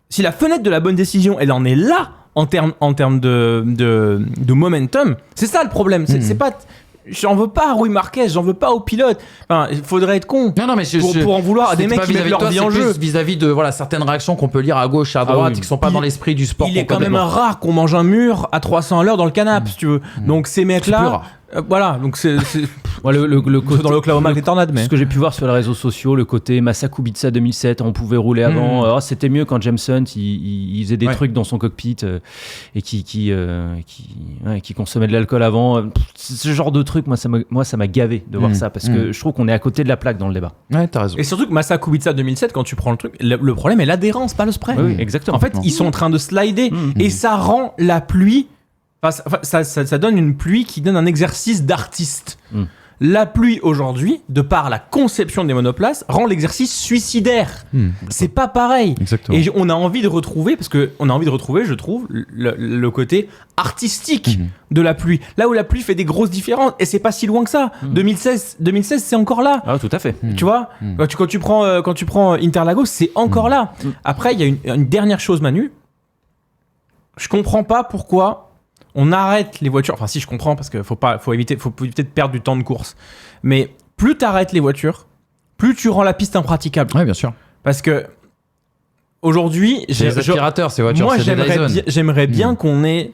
si la fenêtre de la bonne décision elle en est là en termes de momentum, c'est ça le problème. C'est pas... J'en veux pas à Rui Marquez, j'en veux pas aux pilotes. Enfin, il faudrait être con pour en vouloir à des mecs qui mettent leur vie en jeu. Vis-à-vis de certaines réactions qu'on peut lire à gauche, à droite, qui sont pas dans l'esprit du sport. Il est quand même rare qu'on mange un mur à 300 à l'heure dans le canapé, si tu veux. Donc ces mecs-là, voilà. Donc c'est le côté, dans l'Oklahoma des tornades. Mais ce que j'ai pu voir sur les réseaux sociaux, le côté Massa Kubica 2007, on pouvait rouler avant. C'était mieux quand James Hunt il faisait des trucs dans son cockpit et qui consommait de l'alcool avant. Ce genre de truc, moi ça m'a gavé de voir ça, parce que je trouve qu'on est à côté de la plaque dans le débat. Ouais, t'as raison. Et surtout que Massa Kubica 2007, quand tu prends le truc, le problème est l'adhérence, pas le spray. Oui, exactement. En fait, ils sont en train de slider et ça rend la pluie Ça donne une pluie qui donne un exercice d'artiste. La pluie aujourd'hui, de par la conception des monoplaces, rend l'exercice suicidaire. C'est pas pareil. Exactement. Et on a envie de retrouver, je trouve, le côté artistique de la pluie. Là où la pluie fait des grosses différences, et c'est pas si loin que ça. 2016, c'est encore là. Ah, tout à fait. Tu vois, quand tu prends Interlagos, c'est encore là. Après, il y a une dernière chose, Manu. Je comprends pas pourquoi on arrête les voitures. Enfin, si, je comprends, parce qu'il faut éviter de perdre du temps de course. Mais plus tu arrêtes les voitures, plus tu rends la piste impraticable. Oui, bien sûr. Parce que aujourd'hui, C'est les aspirateurs, ces voitures. moi, c'est des Dyson. j'aimerais bien qu'on ait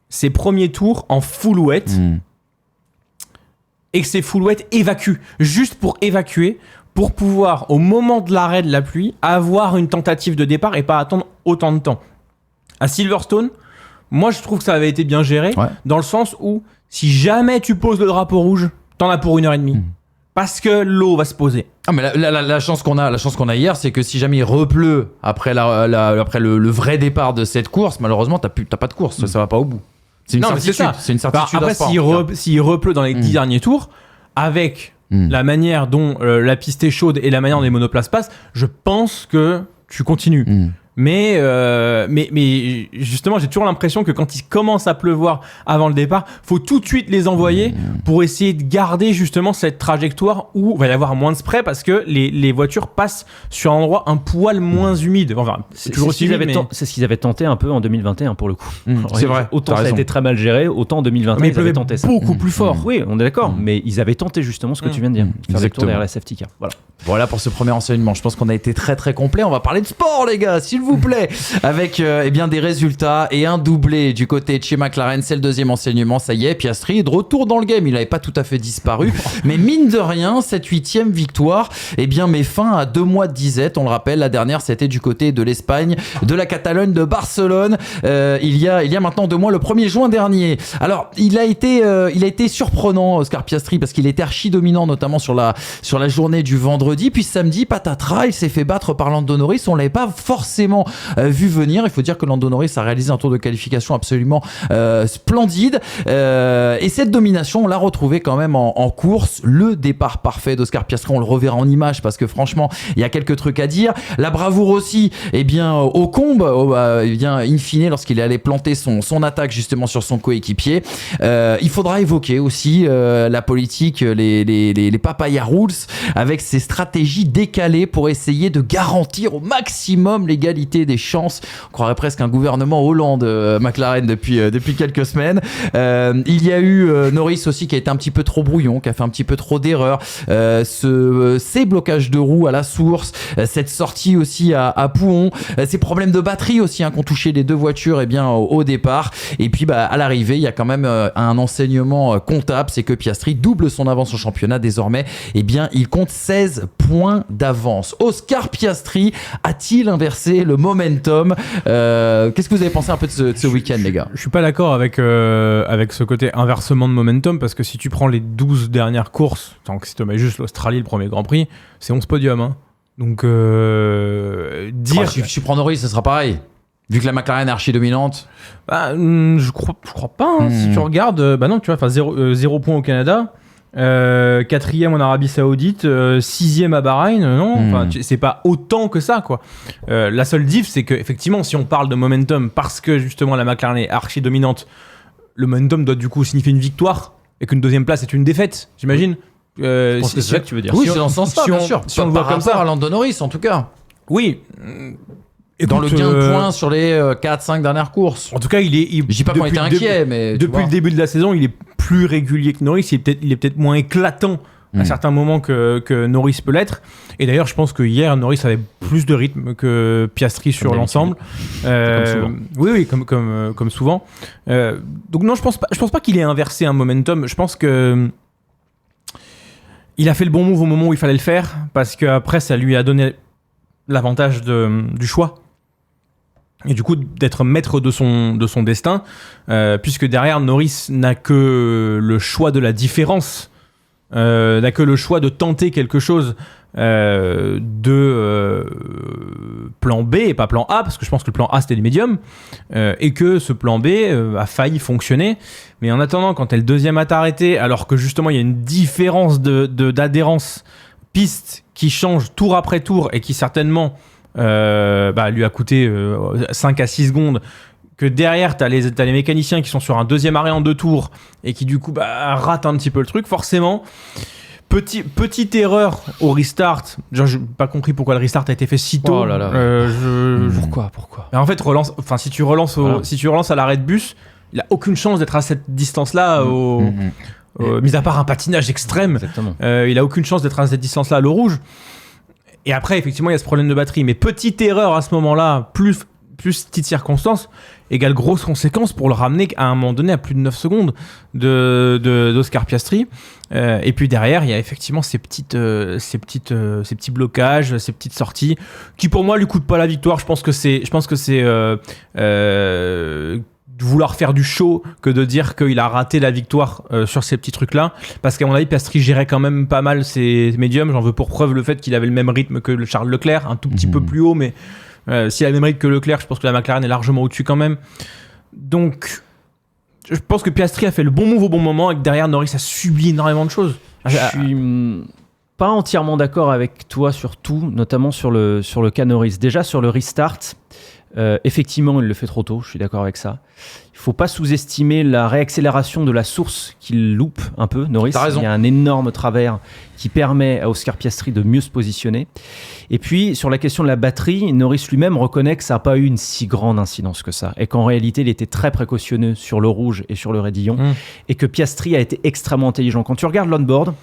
ces premiers tours en full wet et que ces full wet évacuent. Juste pour évacuer, pour pouvoir, au moment de l'arrêt de la pluie, avoir une tentative de départ et pas attendre autant de temps. À Silverstone, moi, je trouve que ça avait été bien géré, dans le sens où, si jamais tu poses le drapeau rouge, t'en as pour 1h30. Parce que l'eau va se poser. Ah, mais la chance qu'on a hier, c'est que si jamais il repleut après le vrai départ de cette course, malheureusement, t'as pas de course, ça va pas au bout. C'est une certitude. C'est une certitude. Après, s'il repleut dans les 10 derniers tours, avec la manière dont la piste est chaude et la manière dont les monoplaces passent, je pense que tu continues. Mais justement, j'ai toujours l'impression que quand il commence à pleuvoir avant le départ, faut tout de suite les envoyer pour essayer de garder justement cette trajectoire où il va y avoir moins de spray, parce que les voitures passent sur un endroit un poil moins humide. Enfin, c'est ce qu'ils avaient tenté un peu en 2021 pour le coup. C'est vrai. Autant ça a été très mal géré, autant en 2021 mais ils avaient tenté ça. Beaucoup plus fort. Oui, on est d'accord, mais ils avaient tenté justement ce que tu viens de dire. Faire des tours derrière la safety car. Voilà pour ce premier enseignement. Je pense qu'on a été très très complet. On va parler de sport, les gars, s'il vous plaît, avec des résultats et un doublé du côté de chez McLaren. C'est le deuxième enseignement. Ça y est, Piastri est de retour dans le game. Il n'avait pas tout à fait disparu, mais mine de rien, cette 8e victoire met fin à 2 mois de disette. On le rappelle, la dernière c'était du côté de l'Espagne, de la Catalogne, de Barcelone. Il y a maintenant 2 mois, le 1er juin dernier. Alors il a été surprenant, Oscar Piastri, parce qu'il était archi dominant, notamment sur la journée du vendredi. Puis samedi, patatras, il s'est fait battre par Lando Norris. On l'avait pas forcément vu venir. Il faut dire que Lando Norris a réalisé un tour de qualification absolument splendide. Et cette domination, on l'a retrouvée quand même en course. Le départ parfait d'Oscar Piastri, on le reverra en image parce que franchement, il y a quelques trucs à dire. La bravoure aussi, au combe, in fine, lorsqu'il est allé planter son attaque justement sur son coéquipier. Il faudra évoquer aussi la politique, les papaya rules, avec ses stratégies décalées pour essayer de garantir au maximum l'égalité des chances. On croirait presque un gouvernement Hollande, McLaren, depuis quelques semaines. Il y a eu Norris aussi qui a été un petit peu trop brouillon, qui a fait un petit peu trop d'erreurs. Ces blocages de roues à la source, cette sortie aussi à Pouhon, ces problèmes de batterie aussi qui ont touché les deux voitures au départ. Et puis à l'arrivée, il y a quand même un enseignement comptable, c'est que Piastri double son avance au championnat. Désormais, il compte 16 points d'avance. Oscar Piastri a-t-il inversé le momentum? Qu'est-ce que vous avez pensé un peu de ce week-end, les gars? Je suis pas d'accord avec ce côté inversement de momentum, parce que si tu prends les 12 dernières courses, tant que si tu mets juste l'Australie, le premier Grand Prix, c'est 11 podiums. Hein. Donc, dire... si tu prends Norris, ce sera pareil. Vu que la McLaren est archi dominante. Je crois pas. Hein. Si tu regardes, non, tu vois, 0 points au Canada. 4e en Arabie Saoudite, 6e à Bahreïn, non, c'est pas autant que ça, quoi. La seule diff, c'est que effectivement, si on parle de momentum, parce que justement la McLaren est archi dominante, le momentum doit du coup signifier une victoire et qu'une deuxième place est une défaite, j'imagine. Je pense que c'est ça que tu veux dire. Oui, c'est dans ce sens-là, bien sûr. Si on le voit comme ça, à Lando Norris, en tout cas. Oui. Dans le gain de points sur les 4-5 dernières courses. En tout cas, je dis pas qu'on était inquiet, mais depuis le début de la saison, il est plus régulier que Norris. Il est peut-être moins éclatant à certains moments que Norris peut l'être. Et d'ailleurs, je pense que hier, Norris avait plus de rythme que Piastri sur l'ensemble. Comme souvent. Oui, comme souvent. Donc non, je pense pas qu'il ait inversé un momentum. Je pense que il a fait le bon move au moment où il fallait le faire, parce qu'après, ça lui a donné l'avantage du choix. Et du coup, d'être maître de son destin, puisque derrière, Norris n'a que le choix de la différence, n'a que le choix de tenter quelque chose de plan B et pas plan A, parce que je pense que le plan A c'était le médium, et que ce plan B a failli fonctionner. Mais en attendant, quand t'es le deuxième à t'arrêter, alors que justement il y a une différence d'adhérence piste qui change tour après tour et qui certainement lui a coûté 5 à 6 secondes, que derrière t'as les mécaniciens qui sont sur un deuxième arrêt en 2 tours et qui du coup ratent un petit peu le truc, forcément. Petite erreur au restart. Genre, j'ai pas compris pourquoi le restart a été fait si tôt. Oh là là. Pourquoi En fait, si tu relances à l'arrêt de bus, il a aucune chance d'être à cette distance-là, mis à part un patinage extrême. Exactement. Il a aucune chance d'être à cette distance-là à l'eau rouge. Et après, effectivement, il y a ce problème de batterie. Mais petite erreur à ce moment-là, plus petite circonstance, égale grosse conséquence pour le ramener à un moment donné à plus de 9 secondes d'Oscar Piastri. Et puis derrière, il y a effectivement ces petits blocages, ces petites sorties qui pour moi lui coûtent pas la victoire. Je pense que c'est vouloir faire du show que de dire qu'il a raté la victoire sur ces petits trucs-là. Parce qu'à mon avis, Piastri gérait quand même pas mal ses médiums. J'en veux pour preuve le fait qu'il avait le même rythme que le Charles Leclerc, un tout petit peu plus haut, mais s'il a le même rythme que Leclerc, je pense que la McLaren est largement au-dessus quand même. Donc, je pense que Piastri a fait le bon move au bon moment et que derrière, Norris a subi énormément de choses. Je suis pas entièrement d'accord avec toi sur tout, notamment sur le cas Norris. Déjà, sur le restart, effectivement, il le fait trop tôt, je suis d'accord avec ça. Il faut pas sous-estimer la réaccélération de la source qu'il loupe un peu, Norris. T'as raison. Il y a un énorme travers qui permet à Oscar Piastri de mieux se positionner. Et puis, sur la question de la batterie, Norris lui-même reconnaît que ça n'a pas eu une si grande incidence que ça, et qu'en réalité, il était très précautionneux sur le rouge et sur le raidillon, et que Piastri a été extrêmement intelligent. Quand tu regardes l'onboard,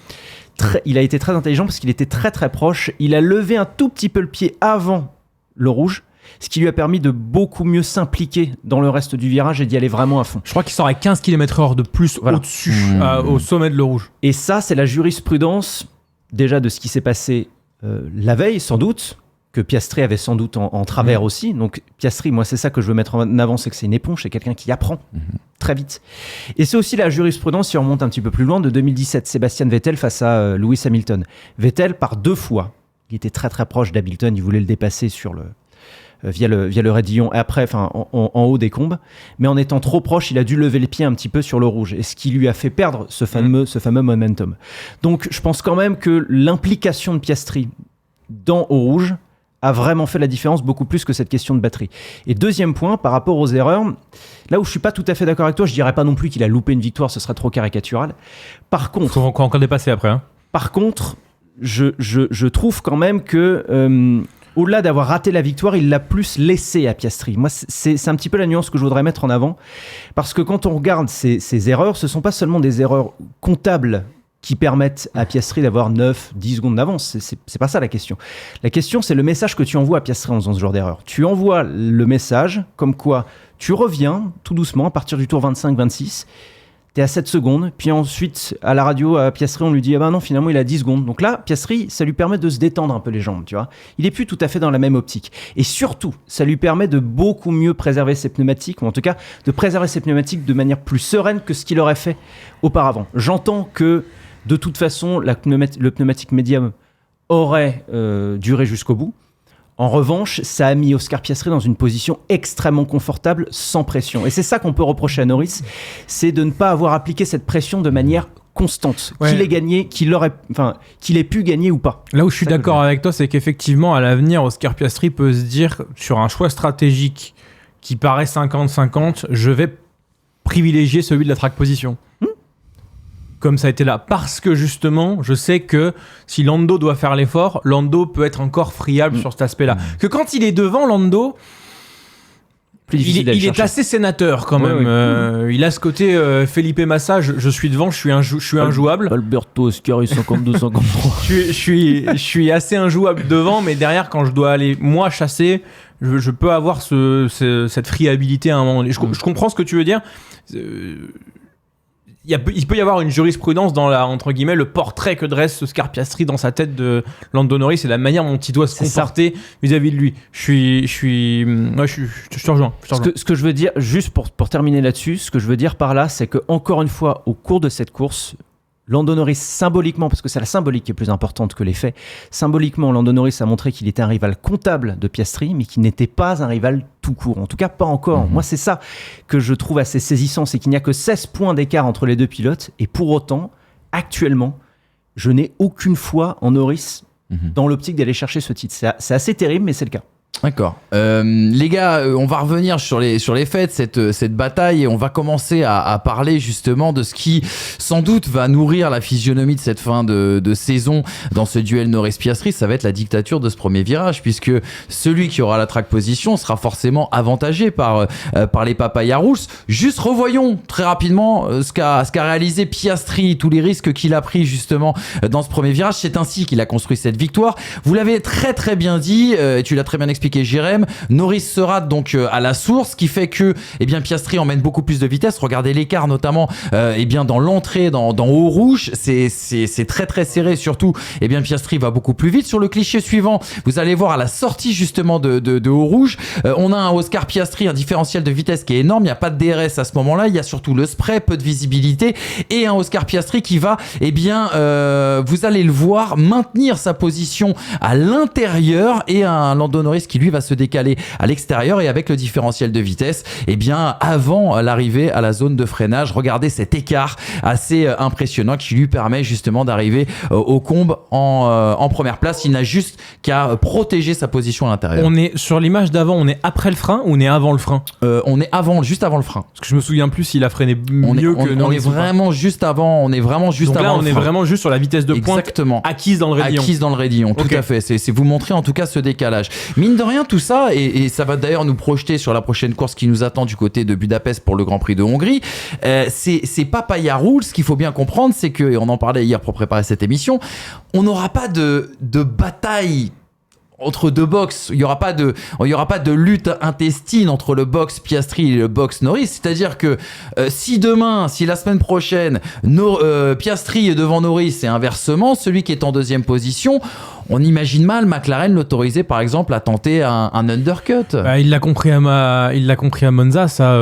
il a été très intelligent parce qu'il était très très proche. Il a levé un tout petit peu le pied avant le rouge, ce qui lui a permis de beaucoup mieux s'impliquer dans le reste du virage et d'y aller vraiment à fond. Je crois qu'il sort à 15 km/h de plus au-dessus, au sommet de l'eau rouge. Et ça, c'est la jurisprudence déjà de ce qui s'est passé la veille, sans doute, que Piastri avait sans doute en travers aussi. Donc Piastri, moi, c'est ça que je veux mettre en avant, c'est que c'est une éponge, c'est quelqu'un qui apprend très vite. Et c'est aussi la jurisprudence, si on remonte un petit peu plus loin, de 2017, Sébastien Vettel face à Lewis Hamilton. Vettel, par 2 fois, il était très très proche d'Hamilton, il voulait le dépasser via le raidillon, et après, en haut des combes, mais en étant trop proche, il a dû lever les pieds un petit peu sur le rouge, et ce qui lui a fait perdre ce fameux momentum. Donc, je pense quand même que l'implication de Piastri dans au rouge a vraiment fait la différence, beaucoup plus que cette question de batterie. Et deuxième point, par rapport aux erreurs, là où je suis pas tout à fait d'accord avec toi, je dirais pas non plus qu'il a loupé une victoire, ce serait trop caricatural. Par contre, Faut encore dépasser après. Hein. Par contre, je trouve quand même que au-delà d'avoir raté la victoire, il l'a plus laissé à Piastri. Moi, c'est un petit peu la nuance que je voudrais mettre en avant. Parce que quand on regarde ces erreurs, ce ne sont pas seulement des erreurs comptables qui permettent à Piastri d'avoir 9-10 secondes d'avance. C'est pas ça la question. La question, c'est le message que tu envoies à Piastri en faisant ce genre d'erreur. Tu envoies le message comme quoi tu reviens tout doucement à partir du tour 25-26. T'es à 7 secondes, puis ensuite, à la radio, à Piastri, on lui dit « Ah ben non, finalement, il a 10 secondes. » Donc là, Piastri, ça lui permet de se détendre un peu les jambes, tu vois. Il est plus tout à fait dans la même optique. Et surtout, ça lui permet de beaucoup mieux préserver ses pneumatiques, ou en tout cas, de préserver ses pneumatiques de manière plus sereine que ce qu'il aurait fait auparavant. J'entends que, de toute façon, le pneumatique médium aurait duré jusqu'au bout. En revanche, ça a mis Oscar Piastri dans une position extrêmement confortable, sans pression. Et c'est ça qu'on peut reprocher à Norris, c'est de ne pas avoir appliqué cette pression de manière constante. Ouais. Qu'il ait gagné, qu'il ait pu gagner ou pas. Là où je suis d'accord avec toi, c'est qu'effectivement, à l'avenir, Oscar Piastri peut se dire, sur un choix stratégique qui paraît 50-50, je vais privilégier celui de la track position. Comme ça a été là, parce que justement, je sais que si Lando doit faire l'effort, Lando peut être encore friable sur cet aspect-là. Que quand il est devant, Lando, il est assez sénateur quand même. Il a ce côté Felipe Massa, je suis devant, je suis injouable. Alberto Oscar 52-53. je suis assez injouable devant, mais derrière, quand je dois aller moi chasser, je peux avoir cette friabilité à un moment donné. Je comprends ce que tu veux dire. Il peut y avoir une jurisprudence dans entre guillemets, le portrait que dresse Oscar Piastri dans sa tête de Lando Norris et la manière dont il doit se comporter vis-à-vis de lui. Je te rejoins. Ce que je veux dire, juste pour terminer là-dessus, ce que je veux dire par là, c'est que encore une fois, au cours de cette course, Lando Norris, symboliquement, parce que c'est la symbolique qui est plus importante que les faits, symboliquement, Lando Norris a montré qu'il était un rival comptable de Piastri, mais qu'il n'était pas un rival tout court. En tout cas, pas encore. Moi, c'est ça que je trouve assez saisissant, c'est qu'il n'y a que 16 points d'écart entre les deux pilotes, et pour autant, actuellement, je n'ai aucune foi en Norris dans l'optique d'aller chercher ce titre. C'est assez terrible, mais c'est le cas. D'accord. Les gars, on va revenir sur les faits de cette bataille et on va commencer à parler justement de ce qui, sans doute, va nourrir la physionomie de cette fin de saison dans ce duel Norris-Piastri. Ça va être la dictature de ce premier virage, puisque celui qui aura la track position sera forcément avantagé par les papayas rouges. Juste revoyons très rapidement ce qu'a réalisé Piastri, tous les risques qu'il a pris justement dans ce premier virage. C'est ainsi qu'il a construit cette victoire. Vous l'avez très très bien dit, et tu l'as très bien expliqué, Jérém. Norris se rate donc à la source, ce qui fait que Piastri emmène beaucoup plus de vitesse. Regardez l'écart notamment dans l'entrée dans Eau Rouge, c'est très très serré. Surtout Piastri va beaucoup plus vite. Sur le cliché suivant, vous allez voir à la sortie justement de Eau Rouge, on a un Oscar Piastri, un différentiel de vitesse qui est énorme. Il n'y a pas de DRS à ce moment-là, il y a surtout le spray, peu de visibilité, et un Oscar Piastri qui va vous allez le voir maintenir sa position à l'intérieur, et un Lando Norris qui lui va se décaler à l'extérieur, et avec le différentiel de vitesse avant l'arrivée à la zone de freinage. Regardez cet écart assez impressionnant qui lui permet justement d'arriver au combe en première place. Il n'a juste qu'à protéger sa position à l'intérieur. On est sur l'image d'avant, on est après le frein ou on est avant le frein? On est juste avant le frein. Parce que je me souviens plus s'il a freiné mieux que Norris. On est vraiment juste avant. On est vraiment juste donc avant. Là, on est vraiment juste sur la vitesse de pointe acquise dans le raidillon. Tout à fait. C'est vous montrer en tout cas ce décalage. Mine de rien, tout ça, et ça va d'ailleurs nous projeter sur la prochaine course qui nous attend du côté de Budapest pour le Grand Prix de Hongrie. C'est Papaya Rules. Ce qu'il faut bien comprendre, c'est que, et on en parlait hier pour préparer cette émission, on n'aura pas de bataille entre deux box. Il y aura pas de lutte intestine entre le box Piastri et le box Norris. C'est-à-dire que si la semaine prochaine Piastri est devant Norris et inversement, celui qui est en deuxième position, on imagine mal McLaren l'autoriser par exemple à tenter un undercut. Il l'a compris à Monza, ça,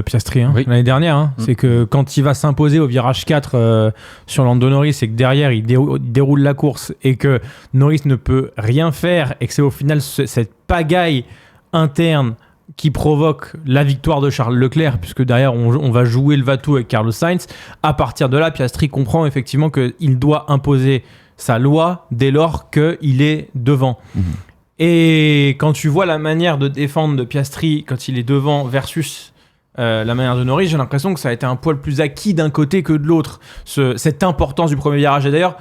Piastri, oui. L'année dernière. C'est que quand il va s'imposer au virage 4 sur Lando Norris, et que derrière il déroule la course et que Norris ne peut rien faire, et que c'est au final cette pagaille interne qui provoque la victoire de Charles Leclerc, puisque derrière on va jouer le va-tout avec Carlos Sainz. À partir de là, Piastri comprend effectivement qu'il doit imposer sa loi dès lors qu'il est devant. Et quand tu vois la manière de défendre de Piastri quand il est devant versus la manière de Norris, j'ai l'impression que ça a été un poil plus acquis d'un côté que de l'autre. Cette importance du premier virage, et d'ailleurs,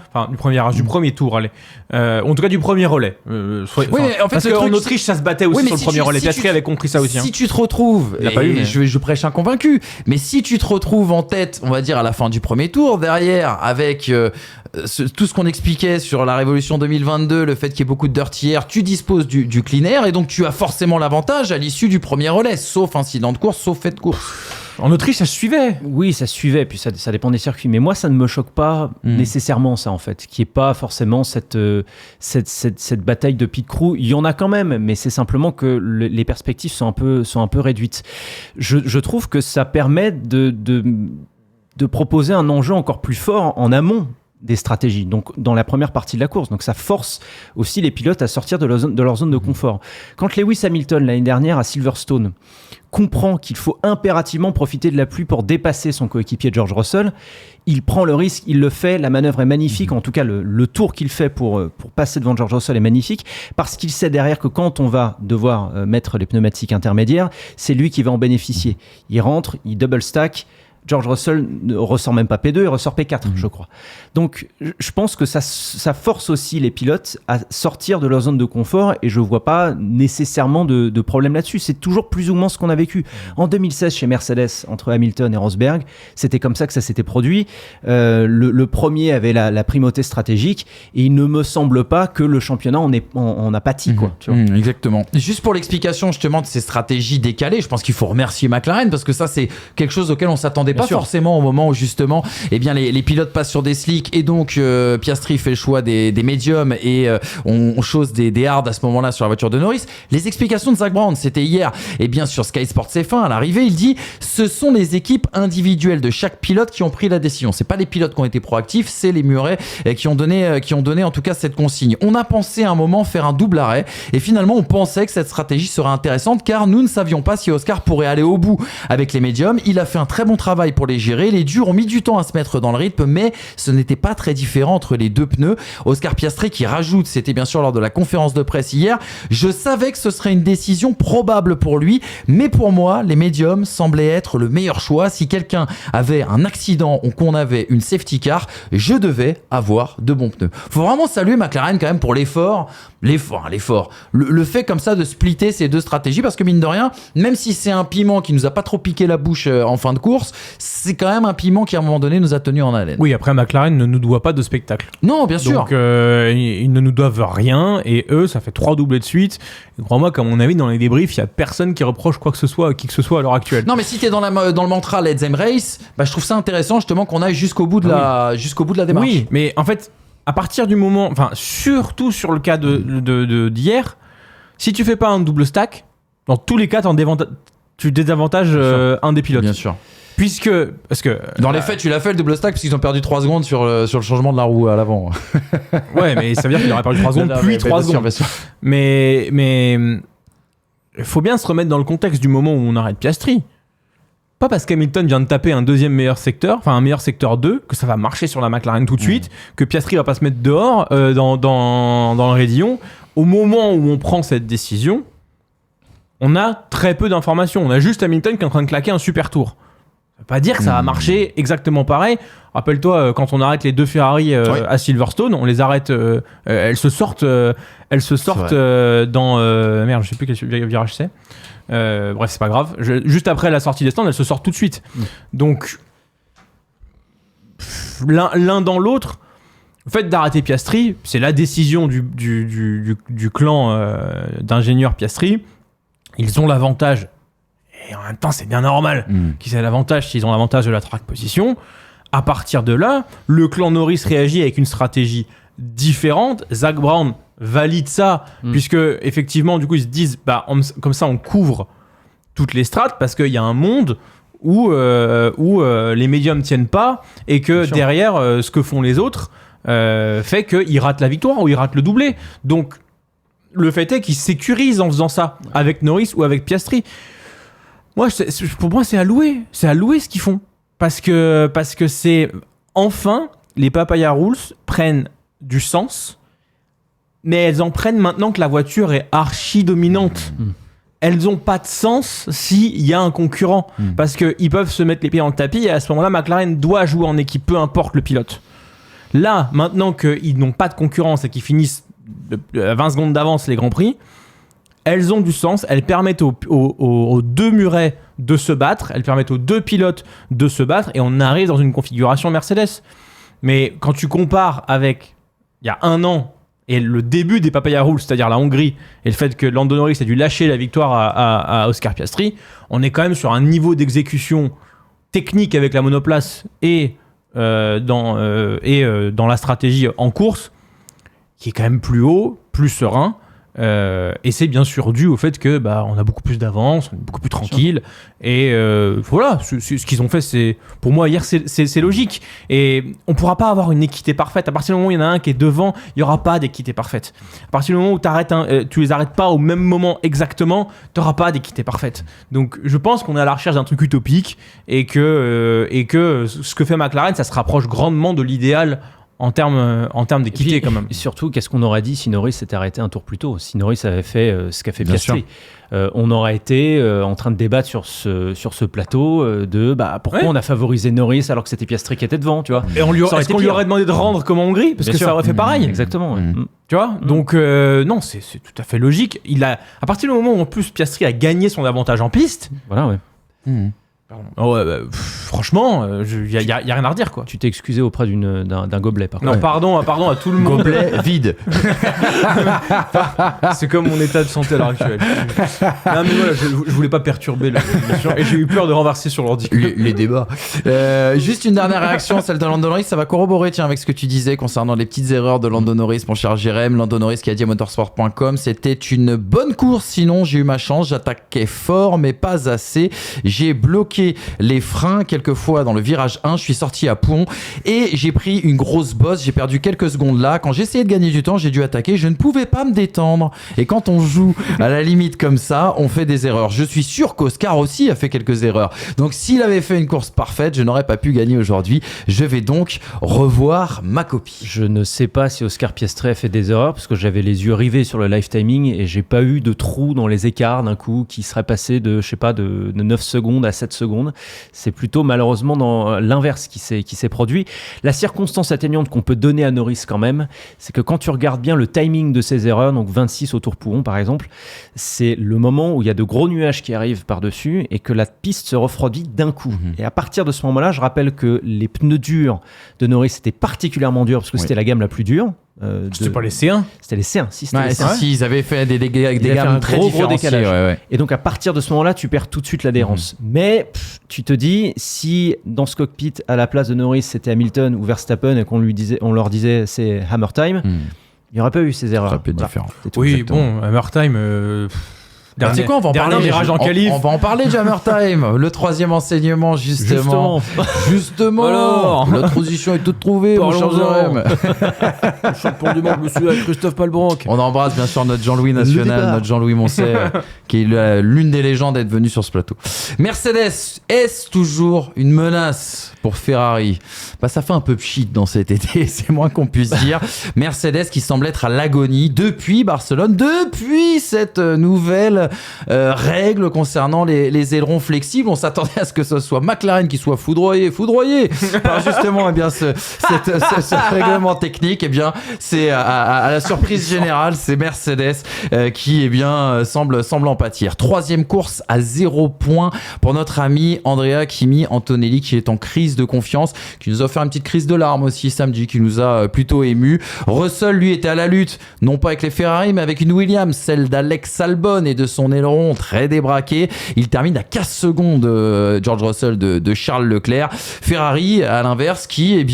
du premier tour, allez. En tout cas, du premier relais. Parce qu'en Autriche, ça se battait aussi sur le premier relais. Piastri avait compris ça aussi. Si tu te retrouves, je prêche un convaincu, mais si tu te retrouves en tête, on va dire à la fin du premier tour, derrière, avec tout ce qu'on expliquait sur la Révolution 2022, le fait qu'il y ait beaucoup de dirty air, tu disposes du clean air, et donc tu as forcément l'avantage à l'issue du premier relais, sauf incident de course, sauf fait de course. En Autriche, ça se suivait. Oui, ça se suivait, puis ça dépend des circuits. Mais moi, ça ne me choque pas nécessairement, ça, en fait. Qu'il n'y ait pas forcément cette bataille de pit crew. Il y en a quand même, mais c'est simplement que les perspectives sont un peu réduites. Je trouve que ça permet de proposer un enjeu encore plus fort en amont des stratégies, donc dans la première partie de la course. Donc ça force aussi les pilotes à sortir de leur zone de confort. Quand Lewis Hamilton, l'année dernière à Silverstone, comprend qu'il faut impérativement profiter de la pluie pour dépasser son coéquipier George Russell, il prend le risque, il le fait, la manœuvre est magnifique, en tout cas le tour qu'il fait pour passer devant George Russell est magnifique, parce qu'il sait derrière que quand on va devoir mettre les pneumatiques intermédiaires, c'est lui qui va en bénéficier. Il rentre, il double stack, George Russell ne ressort même pas P2, il ressort P4, je crois. Donc, je pense que ça force aussi les pilotes à sortir de leur zone de confort, et je vois pas nécessairement de problème là-dessus. C'est toujours plus ou moins ce qu'on a vécu. En 2016, chez Mercedes, entre Hamilton et Rosberg, c'était comme ça que ça s'était produit. Le premier avait la primauté stratégique, et il ne me semble pas que le championnat en a pâti, quoi. Tu vois. Exactement. Juste pour l'explication, justement, de ces stratégies décalées, je pense qu'il faut remercier McLaren, parce que ça, c'est quelque chose auquel on s'attendait s'attendait pas forcément au moment où justement les pilotes passent sur des slicks et donc Piastri fait le choix des médiums et on chose des hards à ce moment-là sur la voiture de Norris. Les explications de Zak Brown, c'était hier sur Sky Sports F1 à l'arrivée, il dit ce sont les équipes individuelles de chaque pilote qui ont pris la décision. C'est pas les pilotes qui ont été proactifs, c'est les Murray qui ont donné en tout cas cette consigne. On a pensé à un moment faire un double arrêt et finalement on pensait que cette stratégie serait intéressante car nous ne savions pas si Oscar pourrait aller au bout avec les médiums. Il a fait un très bon travail pour les gérer. Les durs ont mis du temps à se mettre dans le rythme, mais ce n'était pas très différent entre les deux pneus. Oscar Piastri qui rajoute, c'était bien sûr lors de la conférence de presse hier, je savais que ce serait une décision probable pour lui, mais pour moi, les médiums semblaient être le meilleur choix. Si quelqu'un avait un accident ou qu'on avait une safety car, je devais avoir de bons pneus. Faut vraiment saluer McLaren quand même pour l'effort. Le fait comme ça de splitter ces deux stratégies, parce que mine de rien, même si c'est un piment qui nous a pas trop piqué la bouche en fin de course, c'est quand même un piment qui à un moment donné nous a tenus en haleine. Oui, après McLaren ne nous doit pas de spectacle. Non, bien sûr. Donc ils ne nous doivent rien et eux, ça fait 3 doublés de suite. Et crois-moi qu'à mon avis, dans les débriefs, il y a personne qui reproche quoi que ce soit à qui que ce soit à l'heure actuelle. Non, mais si t'es dans le mantra Let's Them Race, je trouve ça intéressant justement qu'on aille jusqu'au bout de la démarche. Oui, mais en fait, à partir du moment, surtout sur le cas d'hier, si tu fais pas un double stack, dans tous les cas, tu désavantages un des pilotes. Bien sûr. Parce que dans les faits, tu l'as fait le double stack parce qu'ils ont perdu 3 secondes sur le changement de la roue à l'avant. Ouais, mais ça veut dire qu'il aurait perdu 3 secondes, puis 3 secondes. Bien sûr. Mais il faut bien se remettre dans le contexte du moment où on arrête Piastri. Pas parce qu'Hamilton vient de taper un deuxième meilleur secteur, un meilleur secteur 2, que ça va marcher sur la McLaren tout de suite, que Piastri va pas se mettre dehors dans le raidillon. Au moment où on prend cette décision, on a très peu d'informations. On a juste Hamilton qui est en train de claquer un super tour. Ça veut pas dire que ça va marcher exactement pareil. Rappelle-toi, quand on arrête les deux Ferrari à Silverstone, on les arrête, elles se sortent dans... merde, je sais plus quel virage c'est. Bref, c'est pas grave. Juste après la sortie des stands, elles se sortent tout de suite. Donc, l'un dans l'autre, le fait d'arrêter Piastri, c'est la décision du clan d'ingénieurs Piastri. Ils ont l'avantage, et en même temps, c'est bien normal qu'ils aient l'avantage s'ils ont l'avantage de la track position. À partir de là, le clan Norris réagit avec une stratégie différente. Zak Brown valide ça, puisque effectivement, du coup, ils se disent, comme ça, on couvre toutes les strates, parce qu'il y a un monde où les médiums tiennent pas, et que derrière, ce que font les autres fait qu'ils ratent la victoire ou ils ratent le doublé. Donc, le fait est qu'ils sécurisent en faisant ça, avec Norris ou avec Piastri. Pour moi, c'est à louer. C'est à louer ce qu'ils font. Parce que c'est... Enfin, les Papaya Rules prennent du sens, mais elles en prennent maintenant que la voiture est archi dominante. Elles n'ont pas de sens s'il y a un concurrent. Parce qu'ils peuvent se mettre les pieds dans le tapis, et à ce moment-là, McLaren doit jouer en équipe, peu importe le pilote. Là, maintenant qu'ils n'ont pas de concurrence et qu'ils finissent à 20 secondes d'avance les Grands Prix, elles ont du sens, elles permettent aux deux Murray de se battre, elles permettent aux deux pilotes de se battre, et on arrive dans une configuration Mercedes. Mais quand tu compares avec il y a 1 an et le début des Papaya Rules, c'est-à-dire la Hongrie, et le fait que Lando Norris a dû lâcher la victoire à Oscar Piastri, on est quand même sur un niveau d'exécution technique avec la monoplace et dans la stratégie en course qui est quand même plus haut, plus serein. Et c'est bien sûr dû au fait que on a beaucoup plus d'avance, on est beaucoup plus tranquille, et voilà, ce qu'ils ont fait, c'est pour moi hier, c'est logique, et on pourra pas avoir une équité parfaite. À partir du moment où il y en a un qui est devant, il y aura pas d'équité parfaite. À partir du moment où tu les arrêtes pas au même moment exactement, t'auras pas d'équité parfaite. Donc je pense qu'on est à la recherche d'un truc utopique, et que ce que fait McLaren, ça se rapproche grandement de l'idéal en termes d'équité quand même. Et surtout, qu'est-ce qu'on aurait dit si Norris s'était arrêté un tour plus tôt, si Norris avait fait ce qu'a fait Piastri. On aurait été en train de débattre sur ce plateau de pourquoi on a favorisé Norris alors que c'était Piastri qui était devant, tu vois. Et est-ce qu'on lui aurait demandé de rendre comme en Hongrie, parce que ça aurait fait pareil. Exactement. Tu vois. Donc non, c'est tout à fait logique. À partir du moment où en plus Piastri a gagné son avantage en piste. Voilà, ouais. Oh, ouais, franchement, il y a rien à redire, quoi. Tu t'es excusé auprès d'un gobelet, par contre. Non, pardon à tout le monde. Gobelet vide. C'est comme mon état de santé à l'heure actuelle. Non, mais voilà, je voulais pas perturber l'émission et j'ai eu peur de renverser sur l'ordi. Les débats. Juste une dernière réaction, celle de Lando Norris, ça va corroborer avec ce que tu disais concernant les petites erreurs de Lando Norris, mon cher Jérém. Lando Norris qui a dit à motorsport.com, c'était une bonne course, sinon j'ai eu ma chance, j'attaquais fort mais pas assez, j'ai bloqué les freins quelquefois dans le virage 1, je suis sorti à Pouhon et j'ai pris une grosse bosse, j'ai perdu quelques secondes là, quand j'essayais de gagner du temps, j'ai dû attaquer, je ne pouvais pas me détendre et quand on joue à la limite comme ça, on fait des erreurs. Je suis sûr qu'Oscar aussi a fait quelques erreurs, donc s'il avait fait une course parfaite, je n'aurais pas pu gagner aujourd'hui. Je vais donc revoir ma copie. Je ne sais pas si Oscar Piastri a fait des erreurs parce que j'avais les yeux rivés sur le live timing et j'ai pas eu de trou dans les écarts d'un coup qui serait passé de 9 secondes à 7 secondes. C'est plutôt malheureusement dans l'inverse qui s'est produit. La circonstance atténuante qu'on peut donner à Norris quand même, c'est que quand tu regardes bien le timing de ses erreurs, donc 26 au Tour Pouhon par exemple, c'est le moment où il y a de gros nuages qui arrivent par-dessus et que la piste se refroidit d'un coup. Et à partir de ce moment-là, je rappelle que les pneus durs de Norris étaient particulièrement durs parce que c'était la gamme la plus dure. C'était pas les C1. C'était les C1. Si, c'était les C1. Si, ils avaient fait des gammes très gros différenciées. décalage. Et donc à partir de ce moment-là, tu perds tout de suite l'adhérence. Mais tu te dis, si dans ce cockpit, à la place de Norris, c'était Hamilton ou Verstappen et qu'on leur disait c'est hammer time, il n'y aurait pas eu ces erreurs. Ça peut être différent. Oui, bon, hammer time... C'est quoi, on va en parler. Virage en qualif. On va en parler de Hammer Time. Le troisième enseignement, justement. Alors, la transition est toute trouvée, mon cher Jérém. Champion du monde, monsieur Christophe Palbranc. On embrasse bien sûr notre Jean-Louis national, notre Jean-Louis Moncey, qui est l'une des légendes d'être venu sur ce plateau. Mercedes, est-ce toujours une menace pour Ferrari? Ça fait un peu pchit dans cet été, c'est moins qu'on puisse dire. Mercedes qui semble être à l'agonie depuis Barcelone, depuis cette nouvelle règle concernant les ailerons flexibles. On s'attendait à ce que ce soit McLaren qui soit foudroyé par justement ce règlement technique. C'est à la surprise générale, c'est Mercedes qui semble en pâtir. Troisième course à 0 points pour notre ami Andrea Kimi Antonelli qui est en crise de confiance, qui nous a fait une petite crise de larmes aussi samedi, qui nous a plutôt ému. Russell lui était à la lutte, non pas avec les Ferrari mais avec une Williams, celle d'Alex Albon et de son aileron très débraqué. Il termine à 15 secondes George Russell de Charles Leclerc. Ferrari à l'inverse qui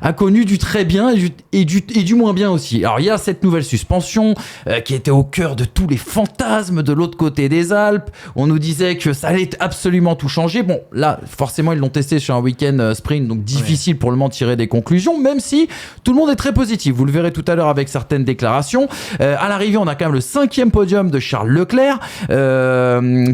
a connu du très bien et du moins bien aussi. Alors il y a cette nouvelle suspension qui était au cœur de tous les fantasmes de l'autre côté des Alpes. On nous disait que ça allait absolument tout changer. Bon là forcément ils l'ont testé sur un week-end sprint, donc difficile pour le moment de tirer des conclusions, même si tout le monde est très positif. Vous le verrez tout à l'heure avec certaines déclarations. À l'arrivée on a quand même le 5e podium de Charles Leclerc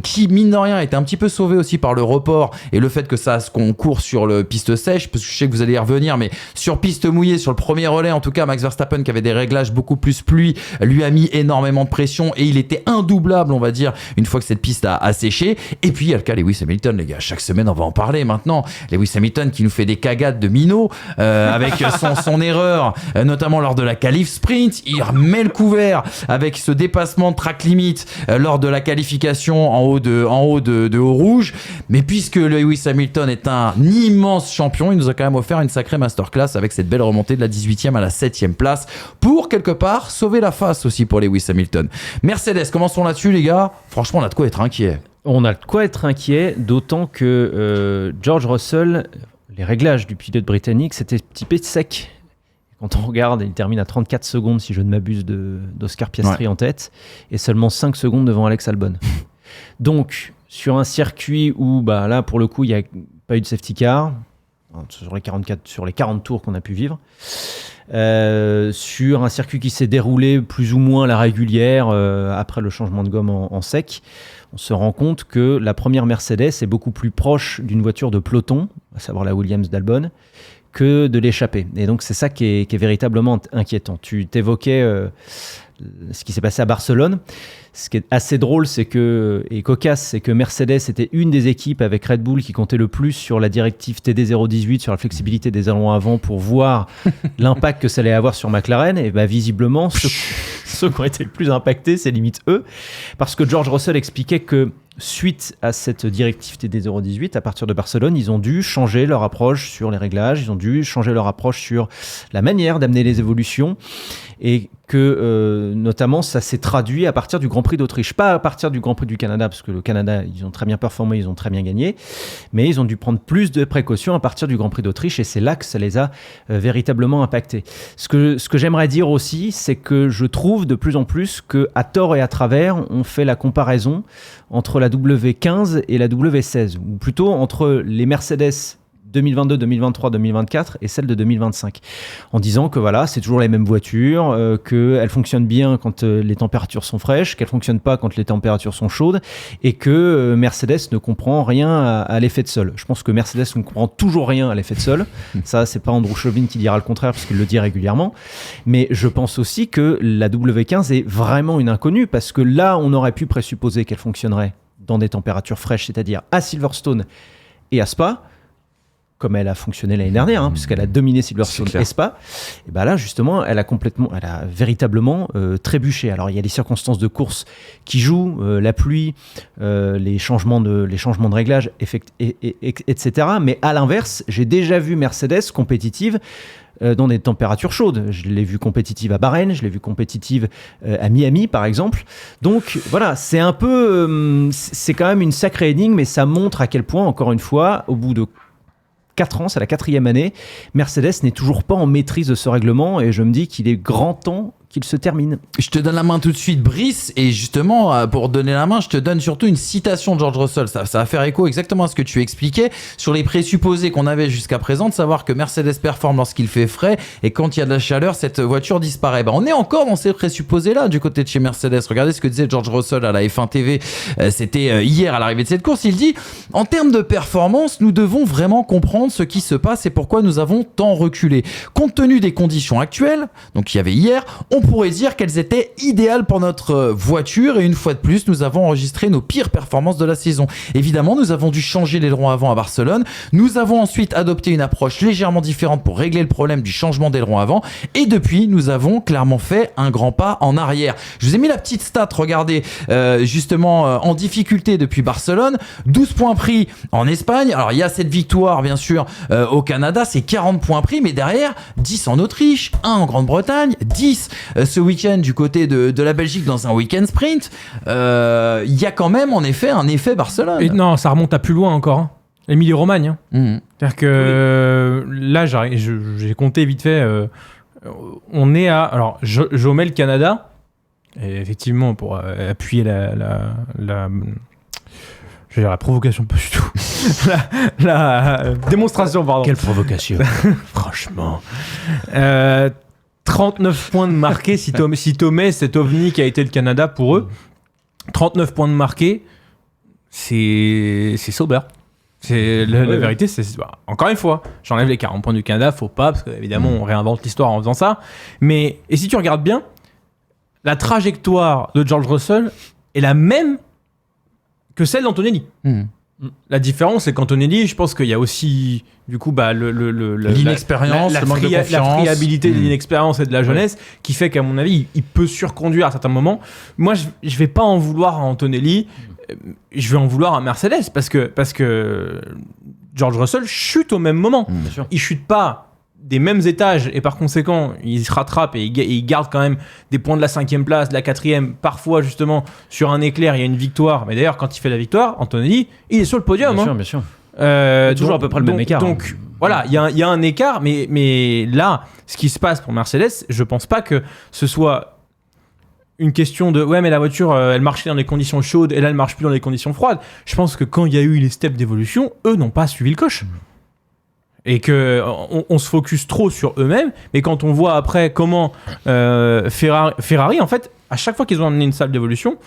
qui mine de rien était un petit peu sauvé aussi par le report et le fait qu'on court sur le piste sèche, parce que je sais que vous allez y revenir, mais sur piste mouillée, sur le premier relais en tout cas, Max Verstappen qui avait des réglages beaucoup plus pluie lui a mis énormément de pression et il était indoublable on va dire une fois que cette piste a séché. Et puis il y a le cas Lewis Hamilton, les gars, chaque semaine on va en parler maintenant. Lewis Hamilton qui nous fait des cagades de minot avec son erreur notamment lors de la qualif sprint. Il remet le couvert avec ce dépassement de track limit lors de la qualification en haut de haut rouge. Mais puisque Lewis Hamilton est un immense champion, il nous a quand même offert une sacrée masterclass avec cette belle remontée de la 18e à la 7e place pour quelque part sauver la face aussi pour Lewis Hamilton. Mercedes, commençons là-dessus les gars. Franchement on a de quoi être inquiet. On a de quoi être inquiet, d'autant que George Russell, les réglages du pilote britannique, c'était un petit peu sec. Quand on regarde, il termine à 34 secondes, si je ne m'abuse, d'Oscar Piastri en tête, et seulement 5 secondes devant Alex Albon. Donc, sur un circuit où, là, pour le coup, il n'y a pas eu de safety car, sur les 40 tours qu'on a pu vivre, sur un circuit qui s'est déroulé plus ou moins à la régulière après le changement de gomme en sec, on se rend compte que la première Mercedes est beaucoup plus proche d'une voiture de peloton, à savoir la Williams d'Albon, que de l'échapper. Et donc c'est ça qui est véritablement inquiétant. Tu t'évoquais ce qui s'est passé à Barcelone. Ce qui est assez drôle et cocasse, c'est que Mercedes était une des équipes avec Red Bull qui comptait le plus sur la directive TD018, sur la flexibilité des ailerons avant pour voir l'impact que ça allait avoir sur McLaren. Et visiblement, ceux qui ont été le plus impactés, c'est limite eux. Parce que George Russell expliquait que suite à cette directive TD018, à partir de Barcelone, ils ont dû changer leur approche sur les réglages, ils ont dû changer leur approche sur la manière d'amener les évolutions, et que notamment ça s'est traduit à partir du Grand Prix d'Autriche, pas à partir du Grand Prix du Canada, parce que le Canada, ils ont très bien performé, ils ont très bien gagné, mais ils ont dû prendre plus de précautions à partir du Grand Prix d'Autriche, et c'est là que ça les a véritablement impactés. Ce que j'aimerais dire aussi, c'est que je trouve de plus en plus qu'à tort et à travers, on fait la comparaison entre la W15 et la W16, ou plutôt entre les Mercedes 2022, 2023, 2024 et celle de 2025, en disant que voilà, c'est toujours les mêmes voitures, qu'elles fonctionnent bien quand les températures sont fraîches, qu'elles fonctionnent pas quand les températures sont chaudes, et que Mercedes ne comprend rien à l'effet de sol. Je pense que Mercedes ne comprend toujours rien à l'effet de sol. Ça, c'est pas Andrew Chauvin qui dira le contraire, parce qu'il le dit régulièrement. Mais je pense aussi que la W15 est vraiment une inconnue, parce que là, on aurait pu présupposer qu'elle fonctionnerait dans des températures fraîches, c'est-à-dire à Silverstone et à Spa, comme elle a fonctionné l'année dernière, puisqu'elle a dominé Silverstone et Spa. Et ben là, justement, elle a véritablement trébuché. Alors, il y a des circonstances de course qui jouent, la pluie, les changements de réglage, etc. Mais à l'inverse, j'ai déjà vu Mercedes compétitive dans des températures chaudes. Je l'ai vu compétitive à Bahreïn, je l'ai vu compétitive à Miami, par exemple. Donc, voilà, c'est un peu... c'est quand même une sacrée énigme, mais ça montre à quel point, encore une fois, au bout de 4 ans, c'est la 4e année, Mercedes n'est toujours pas en maîtrise de ce règlement, et je me dis qu'il est grand temps qu'il se termine. Je te donne la main tout de suite, Brice, et justement, pour donner la main, je te donne surtout une citation de George Russell. Ça va faire écho exactement à ce que tu expliquais sur les présupposés qu'on avait jusqu'à présent, de savoir que Mercedes performe lorsqu'il fait frais, et quand il y a de la chaleur, cette voiture disparaît. On est encore dans ces présupposés-là du côté de chez Mercedes. Regardez ce que disait George Russell à la F1 TV, c'était hier à l'arrivée de cette course. Il dit, en termes de performance, nous devons vraiment comprendre ce qui se passe et pourquoi nous avons tant reculé. Compte tenu des conditions actuelles, donc qu'il y avait hier, on pourrait dire qu'elles étaient idéales pour notre voiture, et une fois de plus, nous avons enregistré nos pires performances de la saison. Évidemment, nous avons dû changer l'aileron avant à Barcelone. Nous avons ensuite adopté une approche légèrement différente pour régler le problème du changement d'aileron avant, et depuis, nous avons clairement fait un grand pas en arrière. Je vous ai mis la petite stat, regardez, justement en difficulté depuis Barcelone, 12 points pris en Espagne. Alors, il y a cette victoire, bien sûr, au Canada, c'est 40 points pris, mais derrière, 10 en Autriche, 1 en Grande-Bretagne, 10 ce week-end du côté de la Belgique dans un week-end sprint. Il y a quand même en effet un effet Barcelone. Et non, ça remonte à plus loin encore. Émilie-Romagne. C'est-à-dire que là, j'ai compté vite fait. On est à... Alors, je mets le Canada. Et effectivement, pour appuyer la provocation, pas du tout. la démonstration, pardon. Quelle provocation. Franchement. 39 points de marqués si Tomé, cet ovni qui a été le Canada pour eux. 39 points de marqués, c'est sober. La vérité, c'est... Encore une fois, j'enlève les 40 points du Canada, faut pas, parce qu'évidemment, on réinvente l'histoire en faisant ça. Mais, et si tu regardes bien, la trajectoire de George Russell est la même que celle d'Antonelli. La différence, c'est qu'Antonelli, je pense qu'il y a aussi, du coup, l'inexpérience, le manque de confiance. La friabilité de l'inexpérience et de la jeunesse qui fait qu'à mon avis, il peut surconduire à certains moments. Moi, je vais pas en vouloir à Antonelli, je vais en vouloir à Mercedes parce que George Russell chute au même moment. Il chute pas des mêmes étages, et par conséquent il se rattrape et il garde quand même des points de la 5e place, de la 4e, parfois justement sur un éclair il y a une victoire, mais d'ailleurs quand il fait la victoire, Antonelli il est sur le podium, bien sûr. Toujours à peu près le même écart. Donc voilà, il y a un écart, mais là ce qui se passe pour Mercedes, je pense pas que ce soit une question de ouais mais la voiture elle marchait dans les conditions chaudes et là elle marche plus dans les conditions froides. Je pense que quand il y a eu les steps d'évolution, eux n'ont pas suivi le coche. Et qu'on se focus trop sur eux-mêmes, mais quand on voit après comment Ferrari, en fait, à chaque fois qu'ils ont amené une salle d'évolution,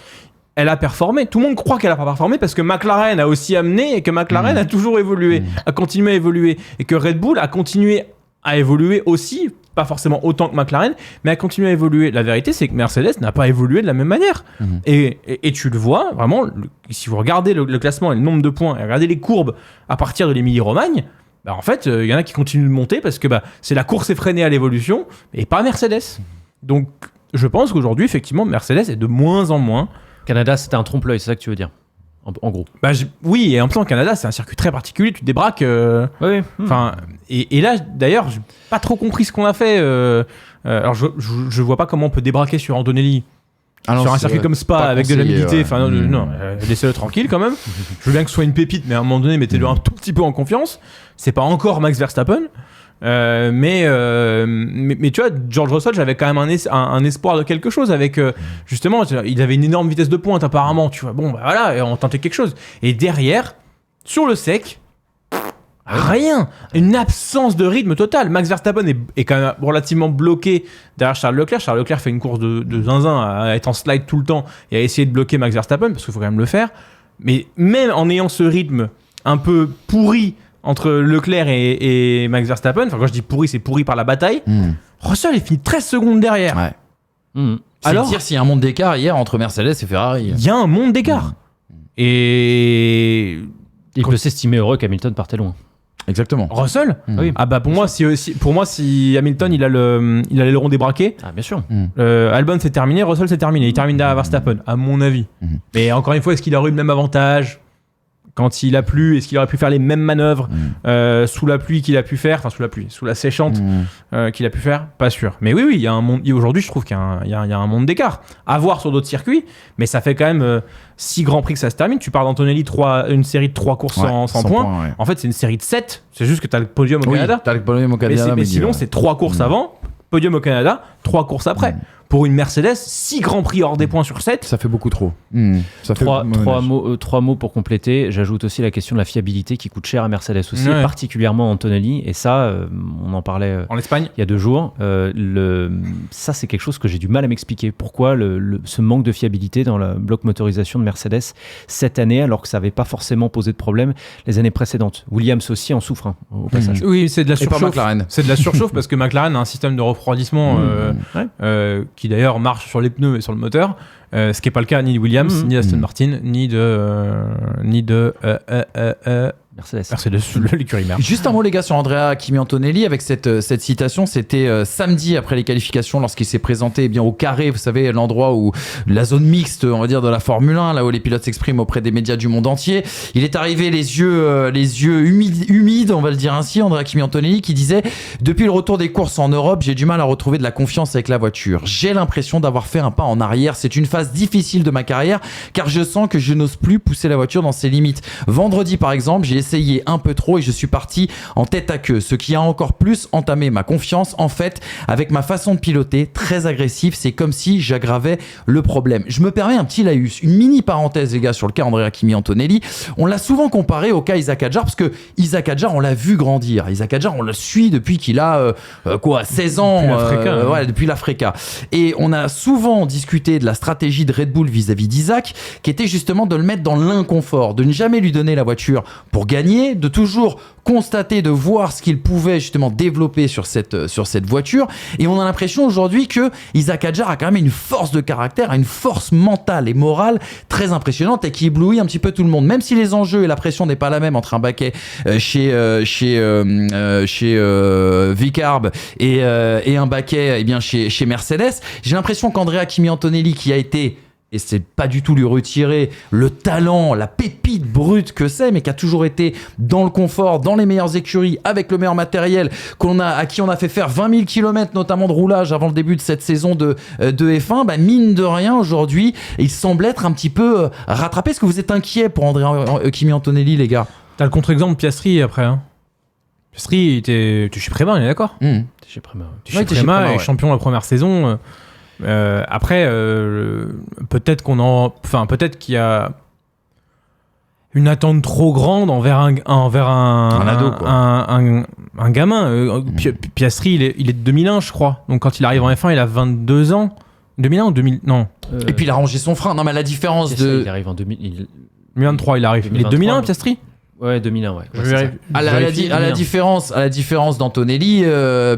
elle a performé. Tout le monde croit qu'elle n'a pas performé parce que McLaren a aussi amené, et que McLaren a toujours évolué, a continué à évoluer, et que Red Bull a continué à évoluer aussi, pas forcément autant que McLaren, mais a continué à évoluer. La vérité, c'est que Mercedes n'a pas évolué de la même manière. Et tu le vois, vraiment, si vous regardez le classement et le nombre de points, et regardez les courbes à partir de l'Émilie-Romagne, en fait, il y en a qui continuent de monter parce que c'est la course effrénée à l'évolution et pas Mercedes. Donc, je pense qu'aujourd'hui, effectivement, Mercedes est de moins en moins. Canada, c'était un trompe-l'œil, c'est ça que tu veux dire? en gros. Oui, et en plus, au Canada, c'est un circuit très particulier. Tu te débraques. Oui. Enfin, et là, d'ailleurs, j'ai pas trop compris ce qu'on a fait. Alors, je vois pas comment on peut débraquer sur Antonelli. Sur un circuit comme Spa avec de l'humidité, enfin non, laissez-le tranquille quand même. Je veux bien que ce soit une pépite, mais à un moment donné, mettez-le un tout petit peu en confiance. C'est pas encore Max Verstappen, mais tu vois, George Russell, j'avais quand même un espoir de quelque chose avec justement, il avait une énorme vitesse de pointe apparemment. Tu vois, bon, bah voilà, et on tentait quelque chose. Et derrière, sur le sec. Rien, une absence de rythme total. Max Verstappen est quand même relativement bloqué derrière Charles Leclerc. Charles Leclerc fait une course de zinzin à être en slide tout le temps et à essayer de bloquer Max Verstappen parce qu'il faut quand même le faire. Mais même en ayant ce rythme un peu pourri entre Leclerc et Max Verstappen, enfin quand je dis pourri, c'est pourri par la bataille, Russell est fini 13 secondes derrière. Ouais. Alors, dire s'il y a un monde d'écart hier entre Mercedes et Ferrari. Il y a un monde d'écart. Et il peut s'estimer heureux qu'Hamilton partait loin. Exactement. Russell Oui. Ah bah pour moi si Hamilton il a l'aileron débraqué, bien sûr. Albon c'est terminé, Russell c'est terminé, il termine derrière Verstappen à mon avis. Mais encore une fois, est-ce qu'il aurait eu le même avantage quand il a plu? Est-ce qu'il aurait pu faire les mêmes manœuvres sous la pluie qu'il a pu faire, enfin sous la séchante qu'il a pu faire? Pas sûr. Mais oui, il y a un monde. Aujourd'hui, je trouve qu'il y a un monde d'écart. À voir sur d'autres circuits, mais ça fait quand même 6 grands prix que ça se termine. Tu parles d'Antonelli, une série de 3 courses sans points. Ouais. En fait, c'est une série de 7. C'est juste que tu as le podium au Canada. T'as le podium au Canada. Mais sinon, c'est 3 courses avant, podium au Canada, 3 courses après. Pour une Mercedes, 6 grands prix hors des points sur 7. Ça fait beaucoup trop. Ça fait 3 mots pour compléter. J'ajoute aussi la question de la fiabilité qui coûte cher à Mercedes aussi, particulièrement Antonelli. Et ça, on en parlait en Espagne il y a 2 jours. Ça, c'est quelque chose que j'ai du mal à m'expliquer. Pourquoi ce manque de fiabilité dans le bloc motorisation de Mercedes cette année, alors que ça n'avait pas forcément posé de problème les années précédentes. Williams aussi en souffre, au passage. Oui, c'est de la surchauffe. Et pas McLaren. C'est de la surchauffe parce que McLaren a un système de refroidissement qui d'ailleurs marche sur les pneus et sur le moteur, ce qui n'est pas le cas ni de Williams, ni d'Aston Martin, ni de Mercedes, l'écurie mère. Juste un mot les gars sur Andrea Kimi Antonelli avec cette citation. C'était samedi après les qualifications lorsqu'il s'est présenté bien au carré, vous savez, l'endroit où la zone mixte, on va dire, de la Formule 1, là où les pilotes s'expriment auprès des médias du monde entier. Il est arrivé les yeux humides, on va le dire ainsi, Andrea Kimi Antonelli qui disait: depuis le retour des courses en Europe, j'ai du mal à retrouver de la confiance avec la voiture. J'ai l'impression d'avoir fait un pas en arrière. C'est une phase difficile de ma carrière car je sens que je n'ose plus pousser la voiture dans ses limites. Vendredi par exemple, j'ai essayé un peu trop et je suis parti en tête à queue, ce qui a encore plus entamé ma confiance. En fait, avec ma façon de piloter très agressive, c'est comme si j'aggravais le problème. Je me permets un petit laïus, une mini parenthèse les gars sur le cas Andrea Kimi Antonelli. On l'a souvent comparé au cas Isaac Hadjar parce que Isaac Hadjar on l'a vu grandir. Isaac Hadjar on le suit depuis qu'il a 16 ans depuis l'Africa. Et on a souvent discuté de la stratégie de Red Bull vis-à-vis d'Isaac qui était justement de le mettre dans l'inconfort, de ne jamais lui donner la voiture pour gagner, de toujours constater, de voir ce qu'il pouvait justement développer sur cette voiture. Et on a l'impression aujourd'hui que Isaac Hadjar a quand même une force de caractère, une force mentale et morale très impressionnante et qui éblouit un petit peu tout le monde. Même si les enjeux et la pression n'est pas la même entre un baquet chez Vicarb et un baquet chez Mercedes, j'ai l'impression qu'Andrea Kimi Antonelli qui a été, et c'est pas du tout lui retirer le talent, la pépite brute que c'est, mais qui a toujours été dans le confort, dans les meilleures écuries, avec le meilleur matériel, à qui on a fait faire 20 000 km notamment de roulage avant le début de cette saison de F1, mine de rien aujourd'hui, il semble être un petit peu rattrapé. Est-ce que vous êtes inquiet pour Andrea Kimi Antonelli, les gars? T'as le contre-exemple Piastri après. Piastri était chez Prema, on est d'accord? Chez Prema. Chez Prema, champion la première saison. Après, peut-être qu'il y a une attente trop grande envers un ado, quoi. Un gamin. Piastri, il est de 2001, je crois. Donc quand il arrive en F1, il a 22 ans. 2001 ou 2000? Non. Et puis il a rangé son frein. Non, mais la différence Il arrive en 2023, il arrive. Il est de 2001, Piastri? Ouais, 2001, ouais. Je Ouais, c'est ça. vérifie. À la différence d'Antonelli,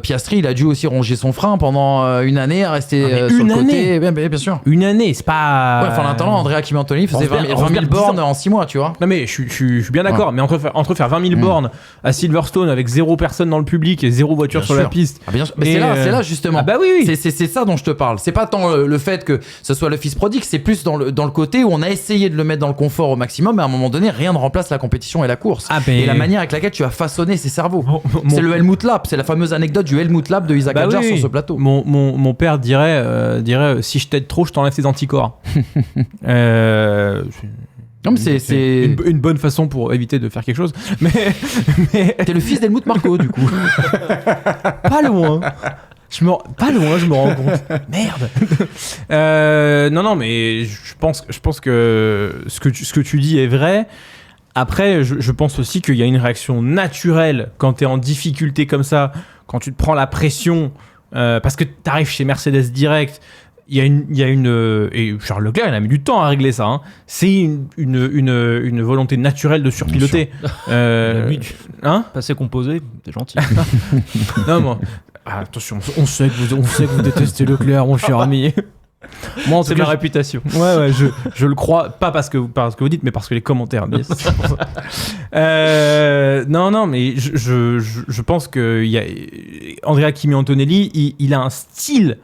Piastri, il a dû aussi ronger son frein pendant une année, à rester mais sur une le côté. année Bien sûr. Une année, c'est pas. Ouais, enfin, en attendant, Andrea Kimi Antonelli faisait 20 000 bornes en 6 mois, tu vois. Non mais je suis bien d'accord, mais entre faire 20 000 bornes à Silverstone avec 0 personne dans le public et 0 voiture Bien sur sûr. la piste. Ah, bien sûr. Mais Et, c'est là justement. Ah bah oui, oui. C'est ça dont je te parle. C'est pas tant le fait que ce soit le fils prodigue, c'est plus dans le côté où on a essayé de le mettre dans le confort au maximum, mais à un moment donné, rien ne remplace la compétition et la course. Ah, mais- Et la manière avec laquelle tu as façonné ses cerveaux. Mon- C'est le Helmut Lap, c'est la fameuse anecdote du Helmut Lap de Isaac Bah Hadjar oui, sur oui. ce plateau. Mon père dirait si je t'aide trop, je t'enlève tes anticorps. Non, mais c'est. une bonne façon pour éviter de faire quelque chose. Mais T'es le fils d'Helmut Marko, du coup. pas loin. Je me rends compte. Merde. Non, mais je pense que ce que tu dis est vrai. Après, je pense aussi qu'il y a une réaction naturelle quand tu es en difficulté comme ça, quand tu te prends la pression, parce que tu arrives chez Mercedes direct. Il y a une et Charles Leclerc, il a mis du temps à régler ça. Hein. C'est une volonté naturelle de surpiloter. Lui, Hein Passé composé, t'es gentil. Non, moi. Ah, attention, on sait que vous détestez Leclerc, mon cher ami. Moi, en tout C'est cas, ma réputation. Ouais, je le crois, pas parce que vous dites, mais parce que les commentaires disent. C'est pour ça. Non, mais je pense que Andrea Kimi Antonelli, il a un style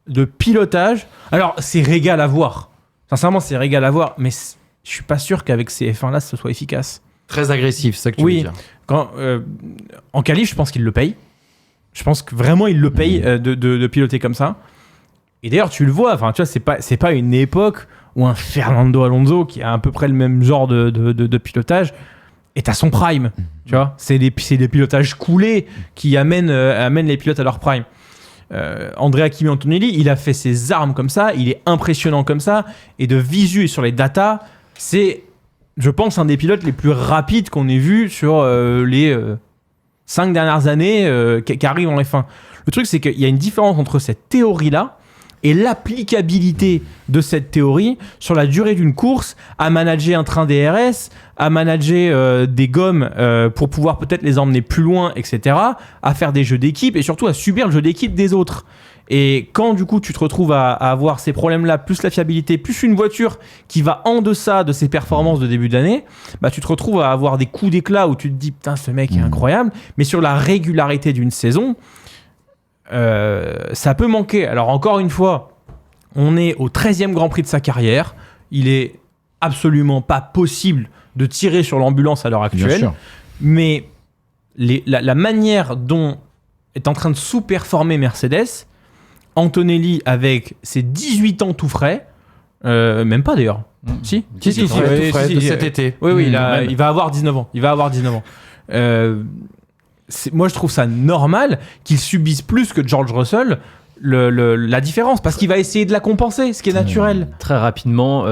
de pilotage. Alors, c'est régal à voir. Sincèrement, c'est régal à voir, mais je suis pas sûr qu'avec ces F1-là, ce soit efficace. Très agressif, c'est ça que tu Oui. veux dire. En qualif, je pense qu'il le paye. Je pense que vraiment, il le paye de piloter comme ça. Et d'ailleurs, tu le vois, enfin, tu vois, c'est pas une époque où un Fernando Alonso, qui a à peu près le même genre de pilotage, est à son prime. Tu vois, c'est des pilotages coulés qui amènent les pilotes à leur prime. Andrea Kimi Antonelli, il a fait ses armes comme ça, il est impressionnant comme ça, et de visu et sur les datas, c'est, je pense, un des pilotes les plus rapides qu'on ait vu sur les 5 dernières années qui arrivent en F1. Le truc, c'est qu'il y a une différence entre cette théorie-là et l'applicabilité de cette théorie sur la durée d'une course, à manager un train DRS, à manager des gommes pour pouvoir peut-être les emmener plus loin, etc., à faire des jeux d'équipe et surtout à subir le jeu d'équipe des autres. Et quand du coup tu te retrouves à avoir ces problèmes-là, plus la fiabilité, plus une voiture qui va en deçà de ses performances de début d'année, bah tu te retrouves à avoir des coups d'éclat où tu te dis putain ce mec est incroyable, mais sur la régularité d'une saison, ça peut manquer. Alors encore une fois, on est au 13e Grand Prix de sa carrière, il est absolument pas possible de tirer sur l'ambulance à l'heure Bien actuelle, sûr. mais la manière dont est en train de sous-performer Mercedes, Antonelli avec ses 18 ans tout frais, même pas d'ailleurs. Si, Tout frais de cet été. Oui, Même. il va avoir 19 ans. Moi, je trouve ça normal qu'il subisse plus que George Russell la différence, parce qu'il va essayer de la compenser, ce qui est naturel. Très rapidement,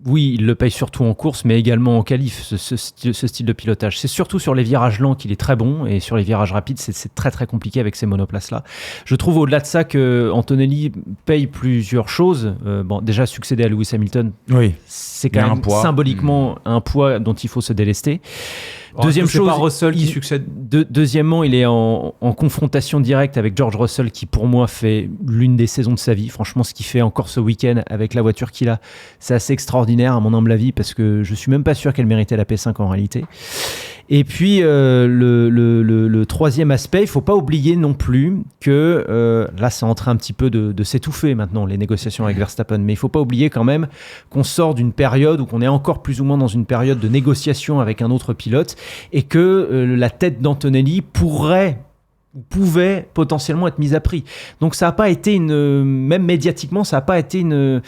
oui, il le paye surtout en course, mais également en qualif, ce style de pilotage. C'est surtout sur les virages lents qu'il est très bon, et sur les virages rapides, c'est très très compliqué avec ces monoplaces-là. Je trouve au-delà de ça que Antonelli paye plusieurs choses. Bon, déjà, succéder à Lewis Hamilton, Oui. c'est Il y a quand un même poids. symboliquement un poids dont il faut se délester. Deuxième C'est chose, pas Russell qui il- succède. Deuxièmement, il est en confrontation directe avec George Russell, qui pour moi fait l'une des saisons de sa vie. Franchement, ce qu'il fait encore ce week-end avec la voiture qu'il a, c'est assez extraordinaire à mon humble avis, parce que je suis même pas sûr qu'elle méritait la P5 en réalité. Et puis le troisième aspect, il faut pas oublier non plus que là c'est en train un petit peu de s'étouffer maintenant les négociations avec Verstappen, mais il faut pas oublier quand même qu'on sort d'une période où qu'on est encore plus ou moins dans une période de négociation avec un autre pilote, et que la tête d'Antonelli pouvait potentiellement être mise à prix. Donc ça n'a pas été même médiatiquement, ça n'a pas été une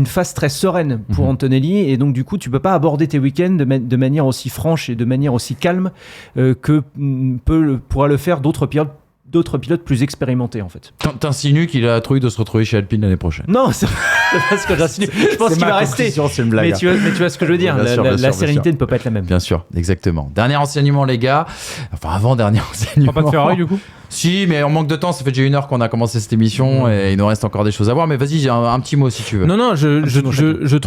phase très sereine pour Antonelli, et donc du coup tu peux pas aborder tes week-ends de manière aussi franche et de manière aussi calme que pourra le faire d'autres pilotes plus expérimentés en fait. T'insinues qu'il a la trouille de se retrouver chez Alpine l'année prochaine. Non, c'est pas ce que j'insinue. Je pense qu'il va rester. C'est une blague. Mais tu vois ce que je veux dire. Bien sûr, bien sûr, La bien sérénité sûr. ne peut pas être la même. Bien sûr, exactement. Dernier enseignement, les gars. Enfin, avant-dernier enseignement. Pas de Ferrari du coup. Si, mais on manque de temps. Ça fait déjà 1 heure qu'on a commencé cette émission et il nous reste encore des choses à voir. Mais vas-y, j'ai un petit mot si tu veux. Non, je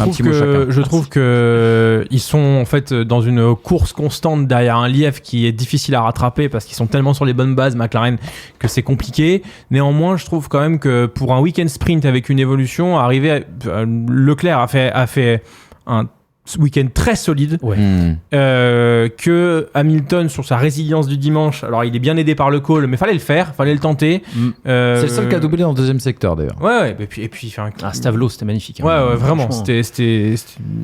trouve que ils sont en fait dans une course constante derrière un lièvre qui est difficile à rattraper parce qu'ils sont tellement sur les bonnes bases, McLaren, que c'est compliqué. Néanmoins, je trouve quand même que pour un week-end sprint avec une évolution, Leclerc a fait un week-end très solide. Que Hamilton sur sa résilience du dimanche, alors il est bien aidé par le call, mais fallait le faire, fallait le tenter. C'est le seul qui a doublé dans le deuxième secteur d'ailleurs. Ouais, et puis Stavelot, c'était magnifique. Ouais, vraiment, c'était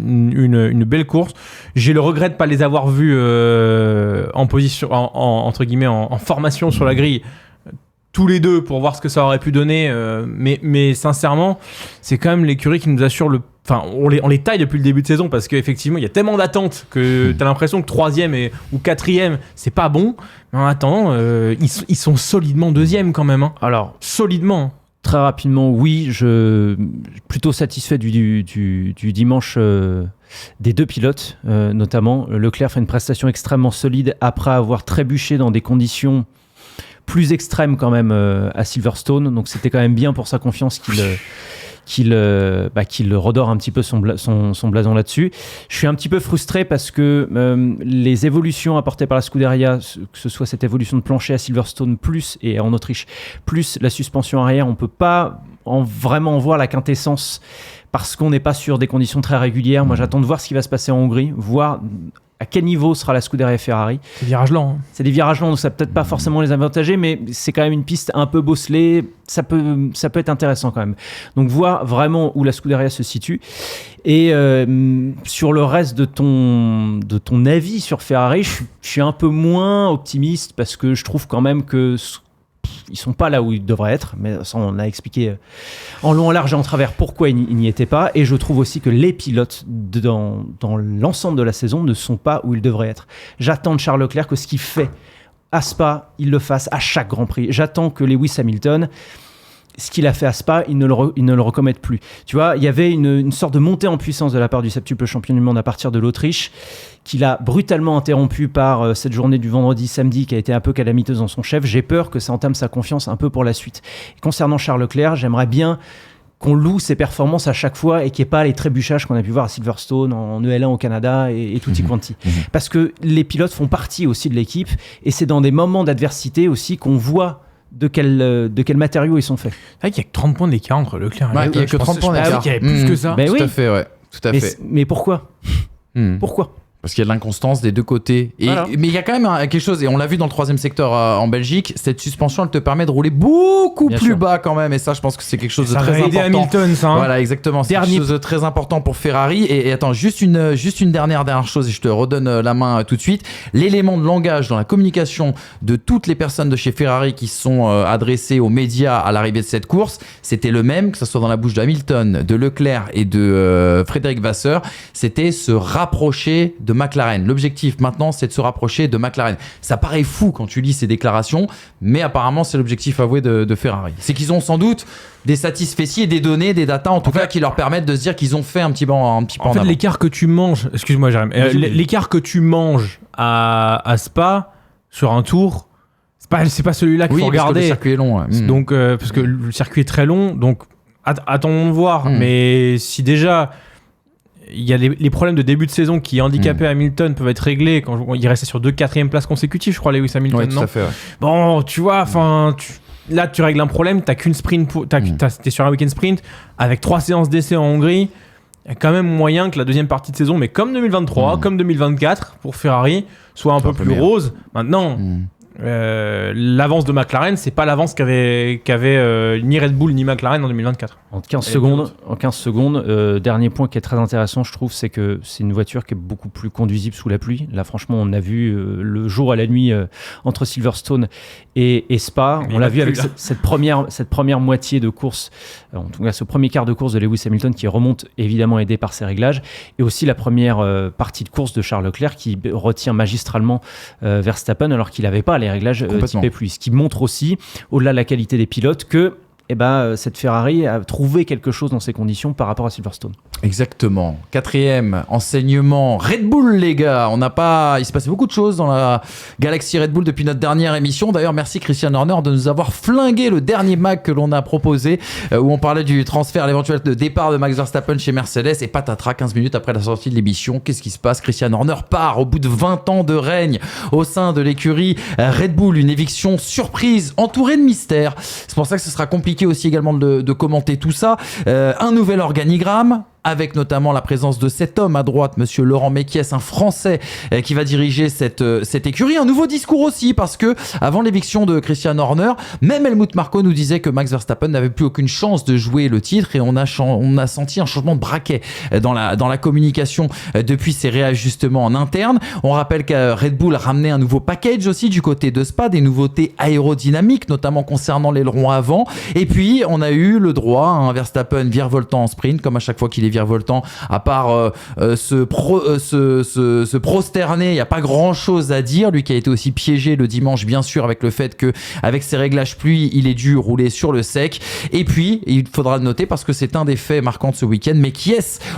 une belle course. J'ai le regret de pas les avoir vus en position, entre guillemets, en formation sur la grille. Tous les deux pour voir ce que ça aurait pu donner, mais sincèrement, c'est quand même l'écurie qui nous assure Enfin, on les taille depuis le début de saison parce qu'effectivement, il y a tellement d'attentes que t'as l'impression que 3e ou 4e, c'est pas bon. Mais en attendant, ils sont solidement 2e quand même. Hein. Alors, solidement. Très rapidement, oui, je suis plutôt satisfait du dimanche des 2 pilotes, notamment. Leclerc fait une prestation extrêmement solide après avoir trébuché dans des conditions plus extrêmes quand même à Silverstone. Donc c'était quand même bien pour sa confiance qu'il redore un petit peu son blason là-dessus. Je suis un petit peu frustré parce que les évolutions apportées par la Scuderia, que ce soit cette évolution de plancher à Silverstone et en Autriche, plus la suspension arrière, on ne peut pas vraiment voir la quintessence parce qu'on n'est pas sur des conditions très régulières. Moi, j'attends de voir ce qui va se passer en Hongrie, voir à quel niveau sera la Scuderia Ferrari. C'est des virages lents. Hein. C'est des virages lents, donc ça peut-être pas forcément les avantager, mais c'est quand même une piste un peu bosselée. Ça peut être intéressant quand même. Donc voir vraiment où la Scuderia se situe. Et sur le reste de ton avis sur Ferrari, je suis un peu moins optimiste parce que je trouve quand même que ils sont pas là où ils devraient être, mais ça on a expliqué en long, en large et en travers pourquoi ils n'y étaient pas, et je trouve aussi que les pilotes dans l'ensemble de la saison ne sont pas où ils devraient être. J'attends de Charles Leclerc que ce qu'il fait à Spa, il le fasse à chaque Grand Prix. J'attends que Lewis Hamilton, ce qu'il a fait à Spa, il ne le recommette plus. Tu vois, il y avait une sorte de montée en puissance de la part du septuple champion du monde à partir de l'Autriche, qu'il a brutalement interrompu par cette journée du vendredi-samedi qui a été un peu calamiteuse dans son chef. J'ai peur que ça entame sa confiance un peu pour la suite. Et concernant Charles Leclerc, j'aimerais bien qu'on loue ses performances à chaque fois et qu'il n'y ait pas les trébuchages qu'on a pu voir à Silverstone, en EL1 au Canada et tutti quanti. Parce que les pilotes font partie aussi de l'équipe et c'est dans des moments d'adversité aussi qu'on voit de quel matériau ils sont faits. C'est vrai qu'il n'y a que 30 points d'écart entre Leclerc et il n'y a que 30 points d'écart. Il y avait plus que ça. Ben Tout à fait, ouais. Tout à fait. Mais pourquoi Pourquoi Parce qu'il y a de l'inconstance des deux côtés. Mais il y a quand même quelque chose, et on l'a vu dans le 3e secteur en Belgique, cette suspension, elle te permet de rouler beaucoup plus bas quand même. Et ça, je pense que c'est quelque chose de très important. Ça va aider Hamilton, ça. Voilà, exactement. C'est quelque chose de très important pour Ferrari. Et attends, juste une dernière chose, et je te redonne la main tout de suite. L'élément de langage dans la communication de toutes les personnes de chez Ferrari qui sont adressées aux médias à l'arrivée de cette course, c'était le même, que ce soit dans la bouche de Hamilton, de Leclerc et de Frédéric Vasseur. C'était se rapprocher de McLaren. L'objectif maintenant, c'est de se rapprocher de McLaren. Ça paraît fou quand tu lis ces déclarations, mais apparemment, c'est l'objectif avoué de Ferrari. C'est qu'ils ont sans doute des satisfecits et des données, des datas, en tout cas, qui leur permettent de se dire qu'ils ont fait un petit pas en avant. L'écart que tu manges, excuse-moi, Jérémy, l'écart que tu manges à Spa sur un tour, c'est pas celui-là qu'il faut regarder. Parce que le circuit est long. Ouais. Donc, parce que le circuit est très long, donc attendons de voir. Mais si déjà il y a les problèmes de début de saison qui handicapaient Hamilton peuvent être réglés quand il restait sur 2 4e places consécutives, je crois, Lewis Hamilton. Oui, tout à fait. Ouais. Bon, tu vois, là tu règles un problème, t'as qu'une sprint, t'es sur un week-end sprint avec 3 séances d'essai en Hongrie. Il y a quand même moyen que la deuxième partie de saison, mais comme 2023, comme 2024 pour Ferrari, soit un peu plus rose. Maintenant, l'avance de McLaren, c'est pas l'avance qu'avait ni Red Bull ni McLaren en 2024. En 15 secondes, dernier point qui est très intéressant, je trouve, c'est que c'est une voiture qui est beaucoup plus conduisible sous la pluie. Là, franchement, on a vu le jour et la nuit entre Silverstone et Spa. On l'a vu avec cette première moitié de course, en tout cas ce premier quart de course de Lewis Hamilton qui remonte évidemment aidé par ses réglages, et aussi la première partie de course de Charles Leclerc qui retient magistralement Verstappen alors qu'il n'avait pas les réglages typés pluie. Ce qui montre aussi, au-delà de la qualité des pilotes, que cette Ferrari a trouvé quelque chose dans ces conditions par rapport à Silverstone. Exactement. 4e enseignement, Red Bull les gars. Il se passe beaucoup de choses dans la galaxie Red Bull depuis notre dernière émission. D'ailleurs, merci Christian Horner de nous avoir flingué le dernier mag que l'on a proposé où on parlait du transfert, l'éventuel de départ de Max Verstappen chez Mercedes et patatras 15 minutes après la sortie de l'émission. Qu'est-ce qui se passe? Christian Horner part au bout de 20 ans de règne au sein de l'écurie Red Bull. Une éviction surprise entourée de mystères. C'est pour ça que ce sera compliqué aussi également de commenter tout ça. Un nouvel organigramme avec notamment la présence de cet homme à droite, monsieur Laurent Mekies, un Français qui va diriger cette écurie. Un nouveau discours aussi, parce que avant l'éviction de Christian Horner, même Helmut Marko nous disait que Max Verstappen n'avait plus aucune chance de jouer le titre et on a senti un changement de braquet dans la communication depuis ces réajustements en interne. On rappelle que Red Bull ramenait un nouveau package aussi du côté de Spa, des nouveautés aérodynamiques, notamment concernant l'aileron avant. Et puis, on a eu le droit à un Verstappen virevoltant en sprint, comme à chaque fois qu'il est virevoltant, à part se prosterner, il n'y a pas grand chose à dire. Lui qui a été aussi piégé le dimanche, bien sûr, avec le fait que avec ses réglages pluie, il est dû rouler sur le sec. Et puis, il faudra le noter parce que c'est un des faits marquants de ce week-end,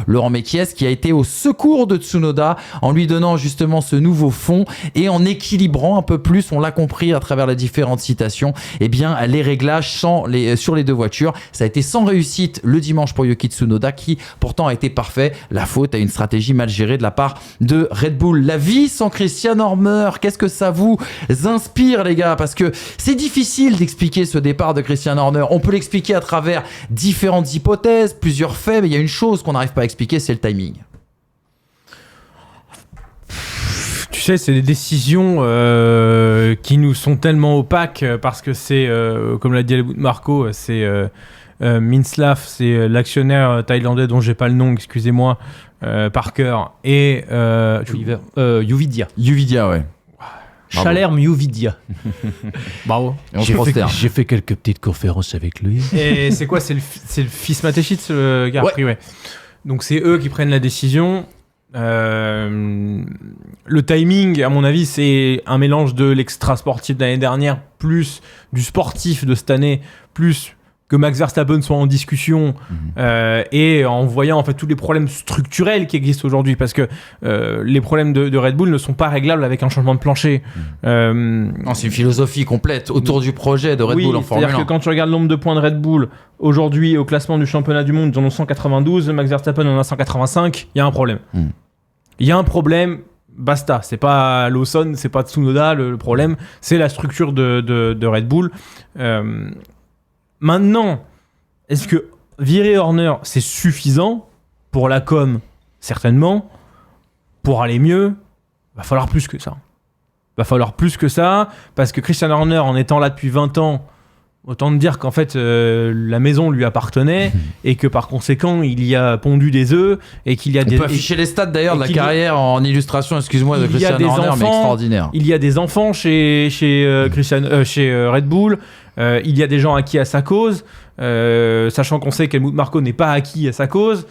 Laurent Mekies, qui a été au secours de Tsunoda en lui donnant justement ce nouveau fond et en équilibrant un peu plus, on l'a compris à travers les différentes citations, les réglages sur les deux voitures. Ça a été sans réussite le dimanche pour Yuki Tsunoda qui pourtant a été parfait. La faute à une stratégie mal gérée de la part de Red Bull. La vie sans Christian Horner, qu'est-ce que ça vous inspire les gars? Parce que c'est difficile d'expliquer ce départ de Christian Horner. On peut l'expliquer à travers différentes hypothèses, plusieurs faits, mais il y a une chose qu'on n'arrive pas à expliquer, c'est le timing. Tu sais, c'est des décisions qui nous sont tellement opaques parce que c'est, comme l'a dit Marco, c'est Minslav, c'est l'actionnaire thaïlandais dont j'ai pas le nom, excusez-moi, par cœur, et Yuvidia. Yuvidia, ouais. Chalerme Yuvidia. Bravo. J'ai fait quelques petites conférences avec lui. Et c'est quoi? C'est le fils Matechitz, le gars? Ouais. Ouais. Donc c'est eux qui prennent la décision. Le timing, à mon avis, c'est un mélange de l'extra sportif de l'année dernière, plus du sportif de cette année, plus que Max Verstappen soit en discussion et en voyant en fait tous les problèmes structurels qui existent aujourd'hui, parce que les problèmes de Red Bull ne sont pas réglables avec un changement de plancher. Non, c'est une philosophie complète autour du projet de Red Bull en Formule 1. C'est-à-dire que quand tu regardes le nombre de points de Red Bull aujourd'hui au classement du championnat du monde, ils en ont 192, Max Verstappen en a 185, il y a un problème. Il y a un problème, basta. C'est pas Lawson, c'est pas Tsunoda, le problème, c'est la structure de Red Bull. Maintenant, est-ce que virer Horner, c'est suffisant pour la com? Certainement. Pour aller mieux, va falloir plus que ça. Parce que Christian Horner, en étant là depuis 20 ans, autant te dire qu'en fait, la maison lui appartenait et que par conséquent, il y a pondu des œufs et qu'il y a On peut afficher les stats d'ailleurs de la carrière en illustration, excuse-moi, de Christian Horner, mais extraordinaire. Il y a des enfants chez Red Bull. Il y a des gens acquis à sa cause, sachant qu'on sait qu'Helmut Marko n'est pas acquis à sa cause.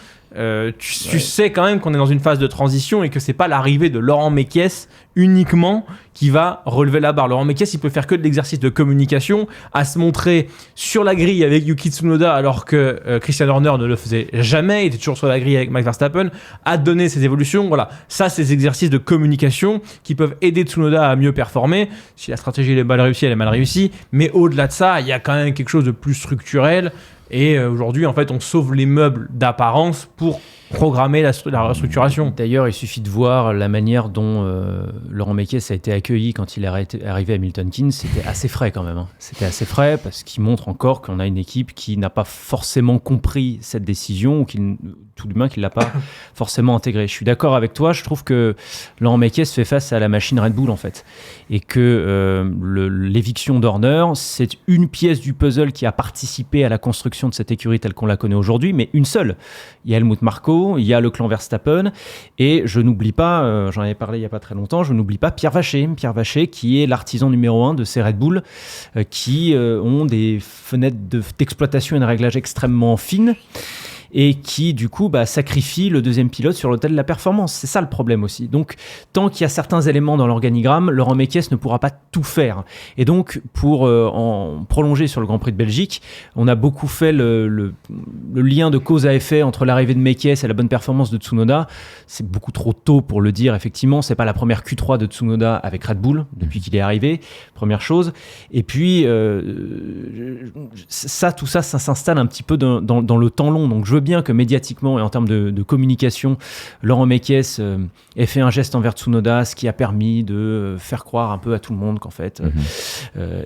Tu sais quand même qu'on est dans une phase de transition et que c'est pas l'arrivée de Laurent Mekies uniquement qui va relever la barre. Laurent Mekies, il peut faire que de l'exercice de communication, à se montrer sur la grille avec Yuki Tsunoda alors que Christian Horner ne le faisait jamais, il était toujours sur la grille avec Max Verstappen, à donner ses évolutions. Voilà, ça c'est des exercices de communication qui peuvent aider Tsunoda à mieux performer. Si la stratégie elle est mal réussie, elle est mal réussie, mais au-delà de ça, il y a quand même quelque chose de plus structurel. Et aujourd'hui, en fait, on sauve les meubles d'apparence pour programmer la restructuration. D'ailleurs, il suffit de voir la manière dont Laurent Mekies a été accueilli quand il est arrivé à Milton Keynes. C'était assez frais quand même. C'était assez frais parce qu'il montre encore qu'on a une équipe qui n'a pas forcément compris cette décision ou tout du moins qui ne l'a pas forcément intégrée. Je suis d'accord avec toi. Je trouve que Laurent Mekies fait face à la machine Red Bull en fait. Et que l'éviction d'Horner, c'est une pièce du puzzle qui a participé à la construction de cette écurie telle qu'on la connaît aujourd'hui, mais une seule. Il y a Helmut Marko, il y a le clan Verstappen, et je n'oublie pas, j'en avais parlé il n'y a pas très longtemps, je n'oublie pas Pierre Vacher qui est l'artisan numéro 1 de ces Red Bull, qui ont des fenêtres d'exploitation et de réglage extrêmement fines. et qui du coup sacrifie le deuxième pilote sur l'autel de la performance. C'est ça le problème aussi. Donc tant qu'il y a certains éléments dans l'organigramme, Laurent Mekies ne pourra pas tout faire. Et donc pour en prolonger sur le Grand Prix de Belgique, on a beaucoup fait le lien de cause à effet entre l'arrivée de Mekies et la bonne performance de Tsunoda. C'est beaucoup trop tôt pour le dire, effectivement. C'est pas la première Q3 de Tsunoda avec Red Bull depuis qu'il est arrivé, première chose. Et puis tout ça s'installe un petit peu dans le temps long. Donc je veux bien que médiatiquement et en termes de communication, Laurent Mekies ait fait un geste envers Tsunoda, ce qui a permis de faire croire un peu à tout le monde qu'en fait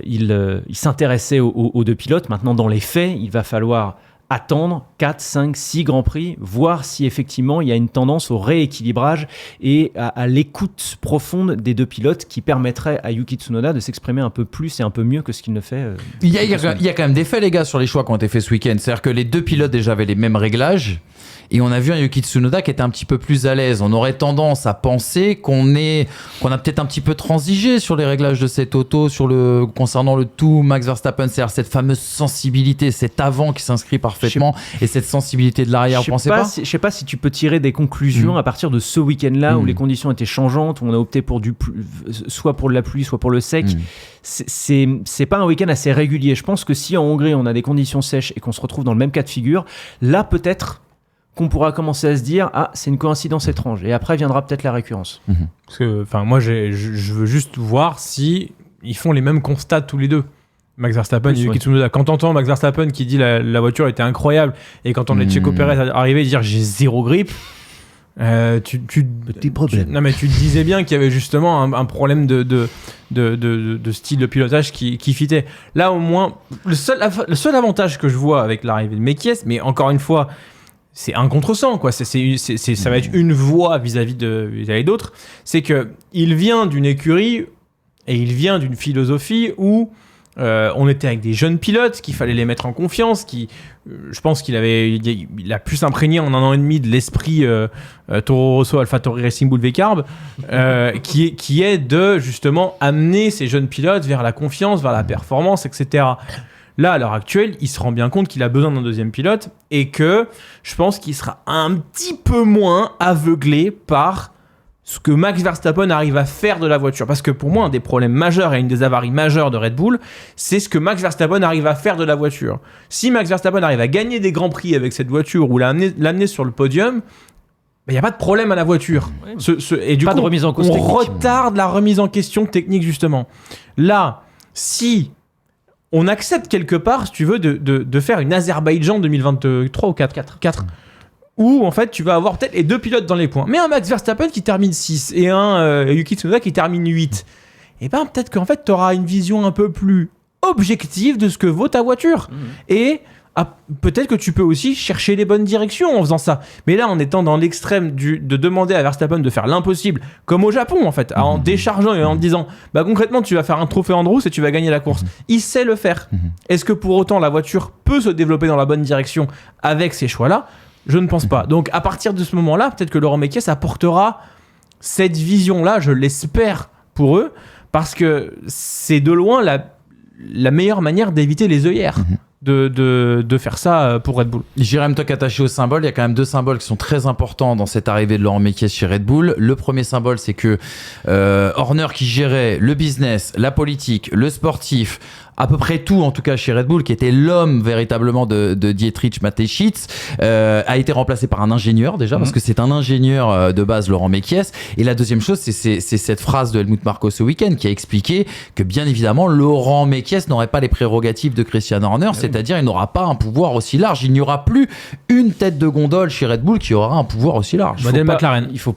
il s'intéressait aux deux pilotes. Maintenant, dans les faits, il va falloir attendre 4, 5, 6 Grands Prix, voir si effectivement il y a une tendance au rééquilibrage et à l'écoute profonde des deux pilotes qui permettrait à Yuki Tsunoda de s'exprimer un peu plus et un peu mieux que ce qu'il ne fait. Il y a quand même des faits, les gars, sur les choix qui ont été faits ce week-end. C'est-à-dire que les deux pilotes déjà avaient les mêmes réglages. Et on a vu un Yuki Tsunoda qui était un petit peu plus à l'aise. On aurait tendance à penser qu'on a peut-être un petit peu transigé sur les réglages de cette auto, concernant le tout Max Verstappen, c'est-à-dire cette fameuse sensibilité, cet avant qui s'inscrit parfaitement et cette sensibilité de l'arrière, vous pensez pas Je sais pas si tu peux tirer des conclusions à partir de ce week-end-là où les conditions étaient changeantes, où on a opté pour soit pour de la pluie, soit pour le sec. C'est pas un week-end assez régulier. Je pense que si en Hongrie on a des conditions sèches et qu'on se retrouve dans le même cas de figure, là peut-être qu'on pourra commencer à se dire c'est une coïncidence étrange, et après viendra peut-être la récurrence. Parce que moi je veux juste voir si ils font les mêmes constats tous les deux, Max Verstappen et Yuki Tsunoda. Quand t'entends Max Verstappen qui dit la voiture était incroyable, et quand on est Checo Pérez arriver et dire j'ai zéro grip, petit problème. Non, mais tu disais bien qu'il y avait justement un problème de style de pilotage qui fitait. Là au moins le seul avantage que je vois avec l'arrivée de Mekies, mais encore une fois c'est un contresens, quoi. Ça va être une voix vis-à-vis d'autres. C'est que il vient d'une écurie et il vient d'une philosophie où on était avec des jeunes pilotes, qu'il fallait les mettre en confiance, je pense qu'il a pu s'imprégner en 1 an et demi de l'esprit Toro Rosso AlphaTauri Racing Bull V-Carb, qui est de justement amener ces jeunes pilotes vers la confiance, vers la performance, etc. Là, à l'heure actuelle, il se rend bien compte qu'il a besoin d'un deuxième pilote et que je pense qu'il sera un petit peu moins aveuglé par ce que Max Verstappen arrive à faire de la voiture. Parce que pour moi, un des problèmes majeurs et une des avaries majeures de Red Bull, c'est ce que Max Verstappen arrive à faire de la voiture. Si Max Verstappen arrive à gagner des grands prix avec cette voiture ou l'amener sur le podium, il n'y a pas de problème à la voiture. Et du pas coup, de remise en cause on technique. retarde la remise en question technique, justement. Là, si on accepte quelque part, si tu veux, de faire une Azerbaïdjan 2023 ou 4, où en fait tu vas avoir peut-être les deux pilotes dans les points, mais un Max Verstappen qui termine 6 et un Yuki Tsunoda qui termine 8, et ben peut-être qu'en fait tu auras une vision un peu plus objective de ce que vaut ta voiture. Et peut-être que tu peux aussi chercher les bonnes directions en faisant ça. Mais là, en étant dans l'extrême de demander à Verstappen de faire l'impossible, comme au Japon en fait, en déchargeant et en disant concrètement tu vas faire un trophée Andrews et tu vas gagner la course. Il sait le faire. Est-ce que pour autant la voiture peut se développer dans la bonne direction avec ces choix-là ? Je ne pense pas. Donc à partir de ce moment-là, peut-être que Laurent Mekies apportera cette vision-là, je l'espère pour eux, parce que c'est de loin la meilleure manière d'éviter les œillères. De faire ça pour Red Bull. Jérém, toi qui es attaché au symbole, il y a quand même 2 symboles qui sont très importants dans cette arrivée de Laurent Mekies chez Red Bull. Le premier symbole, c'est que Horner, qui gérait le business, la politique, le sportif, à peu près tout, en tout cas chez Red Bull, qui était l'homme véritablement de Dietrich Mateschitz, a été remplacé par un ingénieur déjà, parce que c'est un ingénieur de base, Laurent Mekies. Et la deuxième chose, c'est cette phrase de Helmut Marko ce week-end qui a expliqué que bien évidemment Laurent Mekies n'aurait pas les prérogatives de Christian Horner, c'est-à-dire il n'aura pas un pouvoir aussi large. Il n'y aura plus une tête de gondole chez Red Bull qui aura un pouvoir aussi large. Modèle McLaren. Il faut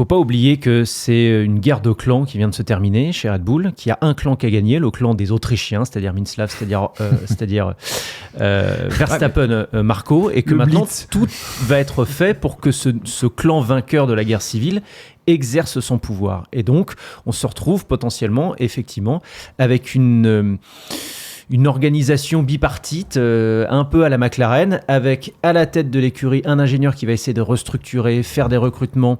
pas oublier que c'est une guerre de clans qui vient de se terminer chez Red Bull, qu'il y a un clan qui a gagné, le clan des Autrichiens, c'est-à-dire Minslav, c'est-à-dire Verstappen, Marco, et que le maintenant Blitz. tout va être fait pour que ce clan vainqueur de la guerre civile exerce son pouvoir. Et donc, on se retrouve potentiellement, effectivement, avec une organisation bipartite, un peu à la McLaren, avec à la tête de l'écurie un ingénieur qui va essayer de restructurer, faire des recrutements,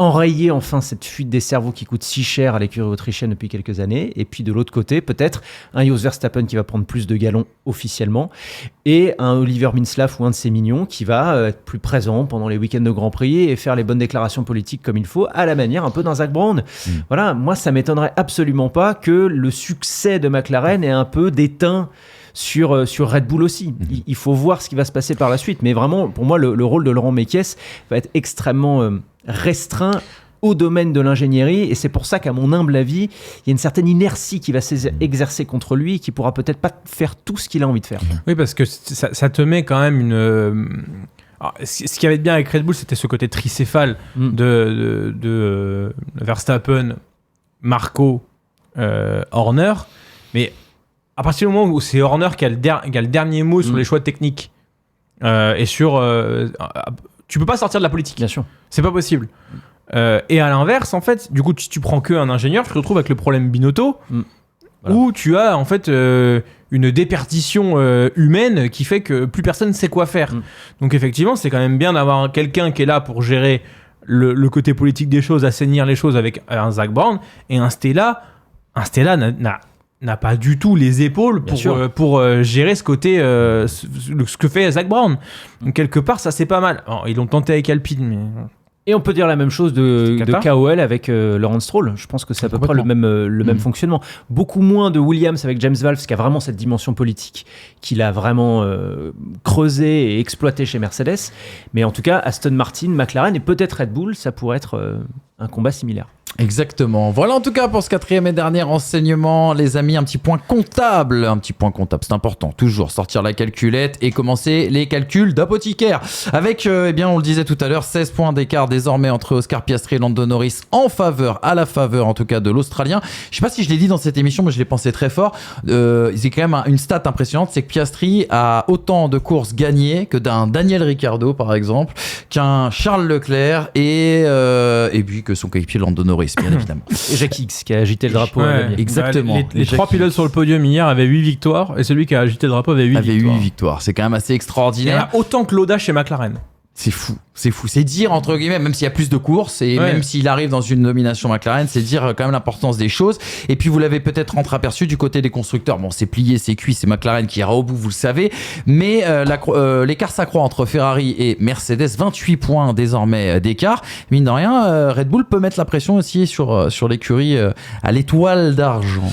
enrayer enfin cette fuite des cerveaux qui coûte si cher à l'écurie autrichienne depuis quelques années. Et puis de l'autre côté, peut-être un Jos Verstappen qui va prendre plus de galons officiellement et un Oliver Mintzlaff ou un de ses mignons qui va être plus présent pendant les week-ends de Grand Prix et faire les bonnes déclarations politiques comme il faut, à la manière un peu d'un Zak Brown. Voilà, moi ça m'étonnerait absolument pas que le succès de McLaren ait un peu déteint sur Red Bull aussi. Il faut voir ce qui va se passer par la suite. Mais vraiment, pour moi, le rôle de Laurent Mekies va être extrêmement restreint au domaine de l'ingénierie. Et c'est pour ça qu'à mon humble avis, il y a une certaine inertie qui va s'exercer contre lui et qui pourra peut-être pas faire tout ce qu'il a envie de faire. Oui, parce que ça te met quand même une... Alors, ce qui avait de bien avec Red Bull, c'était ce côté tricéphale de Verstappen, Marco, Horner. Mais à partir du moment où c'est Horner qui a le dernier mot sur les choix techniques et sur... tu peux pas sortir de la politique. Bien sûr. C'est pas possible. Et à l'inverse, en fait, du coup, si tu prends qu'un ingénieur, tu te retrouves avec le problème Binotto, où tu as en fait une déperdition humaine qui fait que plus personne ne sait quoi faire. Donc effectivement, c'est quand même bien d'avoir quelqu'un qui est là pour gérer le côté politique des choses, assainir les choses avec un Zak Brown, et un Stella n'a pas du tout les épaules pour gérer ce côté, ce que fait Zak Brown. Donc quelque part, ça c'est pas mal. Alors, ils l'ont tenté avec Alpine, mais... Et on peut dire la même chose de KOL avec Lawrence Stroll. Je pense que c'est à peu près le même fonctionnement. Beaucoup moins de Williams avec James Valve, qui a vraiment cette dimension politique qu'il a vraiment creusé et exploité chez Mercedes. Mais en tout cas, Aston Martin, McLaren et peut-être Red Bull, ça pourrait être un combat similaire. Exactement. Voilà en tout cas pour ce 4e et dernier enseignement, les amis, un petit point comptable, c'est important, toujours sortir la calculette et commencer les calculs d'apothicaire avec, on le disait tout à l'heure, 16 points d'écart désormais entre Oscar Piastri et Lando Norris à la faveur en tout cas de l'Australien. Je sais pas si je l'ai dit dans cette émission, mais je l'ai pensé très fort. C'est quand même une stat impressionnante, c'est que Piastri a autant de courses gagnées que d'un Daniel Ricciardo par exemple, qu'un Charles Leclerc et puis que son coéquipier Lando Norris. Bien évidemment. Et Jackie X qui a agité le drapeau. Exactement. Les 3 pilotes sur le podium hier avaient 8 victoires et celui qui a agité le drapeau avait 8 victoires. C'est quand même assez extraordinaire. Il y en a autant que Lauda chez McLaren. C'est fou. C'est dire, entre guillemets, même s'il y a plus de courses et même s'il arrive dans une nomination McLaren, c'est dire quand même l'importance des choses. Et puis, vous l'avez peut-être entreaperçu du côté des constructeurs. Bon, c'est plié, c'est cuit, c'est McLaren qui ira au bout, vous le savez. Mais l'écart s'accroît entre Ferrari et Mercedes, 28 points désormais d'écart. Mine de rien, Red Bull peut mettre la pression aussi sur l'écurie à l'étoile d'argent.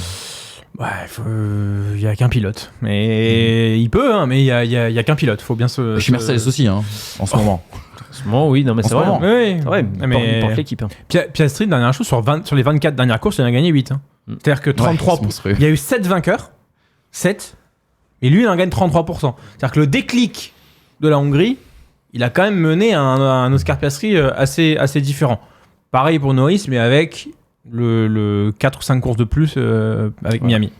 Ouais, il y a qu'un pilote. Mais il peut, mais il y a qu'un pilote. Faut bien se. Chez Mercedes aussi, en ce moment. En ce moment, oui, non, mais c'est vrai. Oui. C'est vrai, il porte l'équipe. Piastri, dernière chose, sur les 24 dernières courses, il en a gagné 8. C'est-à-dire que 33. Il y a eu 7 vainqueurs. 7. Et lui, il en gagne 33%. C'est-à-dire que le déclic de la Hongrie, il a quand même mené un Oscar Piastri assez différent. Pareil pour Norris, mais avec le 4 ou 5 courses de plus avec Miami.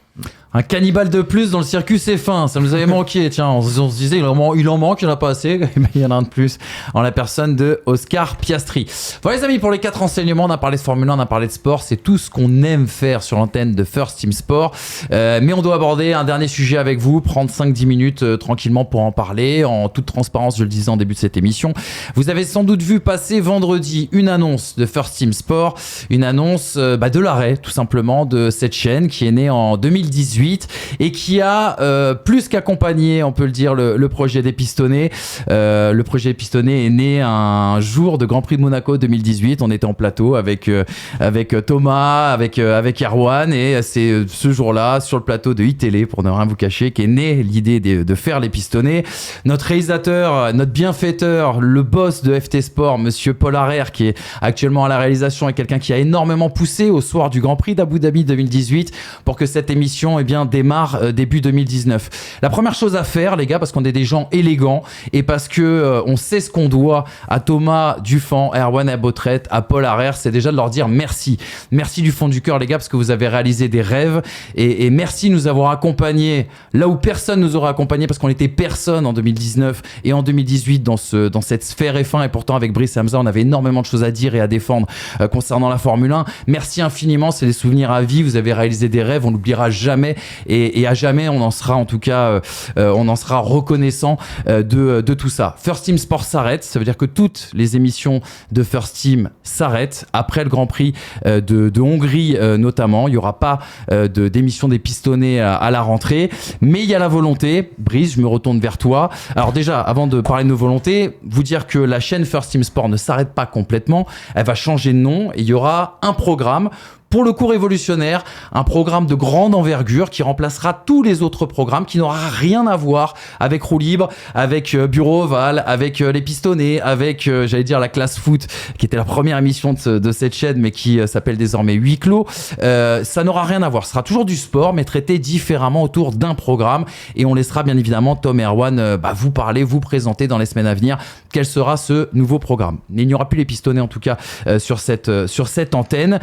Un cannibale de plus dans le circuit, c'est fin. Ça nous avait manqué. Tiens, on se disait, il en manque, il n'y en a pas assez. Mais il y en a un de plus en la personne de Oscar Piastri. Voilà les amis, pour les 4 enseignements, on a parlé de Formule 1, on a parlé de sport. C'est tout ce qu'on aime faire sur l'antenne de First Team Sport. Mais on doit aborder un dernier sujet avec vous, prendre 5-10 minutes tranquillement pour en parler. En toute transparence, je le disais en début de cette émission. Vous avez sans doute vu passer vendredi une annonce de First Team Sport. Une annonce de l'arrêt, tout simplement, de cette chaîne qui est née en 2018 et qui a plus qu'accompagné, on peut le dire, le projet des pistonnés. Le projet des pistonnés est né un jour de Grand Prix de Monaco 2018. On était en plateau avec Thomas, avec Erwan, et c'est ce jour-là sur le plateau de iTélé, pour ne rien vous cacher, qu'est née l'idée de faire les pistonnés. Notre réalisateur, notre bienfaiteur, le boss de FT Sport, monsieur Paul Harrer, qui est actuellement à la réalisation, est quelqu'un qui a énormément poussé au soir du Grand Prix d'Abu Dhabi 2018 pour que cette émission démarre début 2019. La première chose à faire, les gars, parce qu'on est des gens élégants et parce que on sait ce qu'on doit à Thomas Dufan, à Erwan Abotret, à Paul Harrer, c'est déjà de leur dire merci. Merci du fond du cœur, les gars, parce que vous avez réalisé des rêves et merci de nous avoir accompagnés là où personne nous aura accompagnés, parce qu'on était personne en 2019 et en 2018 dans cette sphère F1, et pourtant avec Brice Hamza, on avait énormément de choses à dire et à défendre concernant la Formule 1. Merci infiniment, c'est des souvenirs à vie, vous avez réalisé des rêves, on n'oubliera jamais jamais et à jamais on en sera en tout cas on en sera reconnaissant de tout ça. First Team Sport s'arrête, ça veut dire que toutes les émissions de First Team s'arrêtent après le Grand Prix de Hongrie notamment. Il n'y aura pas d'émission des pistonnés à la rentrée, mais il y a la volonté. Brice, je me retourne vers toi. Alors déjà, avant de parler de nos volontés, vous dire que la chaîne First Team Sport ne s'arrête pas complètement, elle va changer de nom et il y aura un programme pour le coup révolutionnaire, un programme de grande envergure qui remplacera tous les autres programmes, qui n'aura rien à voir avec Roue Libre, avec Bureau Ovale, avec les pistonnés, avec, j'allais dire, la classe foot, qui était la première émission de cette chaîne, mais qui s'appelle désormais Huis Clos. Ça n'aura rien à voir. Ce sera toujours du sport, mais traité différemment autour d'un programme. Et on laissera bien évidemment Tom et Erwan vous parler, vous présenter dans les semaines à venir quel sera ce nouveau programme. Mais il n'y aura plus les pistonnés, en tout cas, sur cette antenne.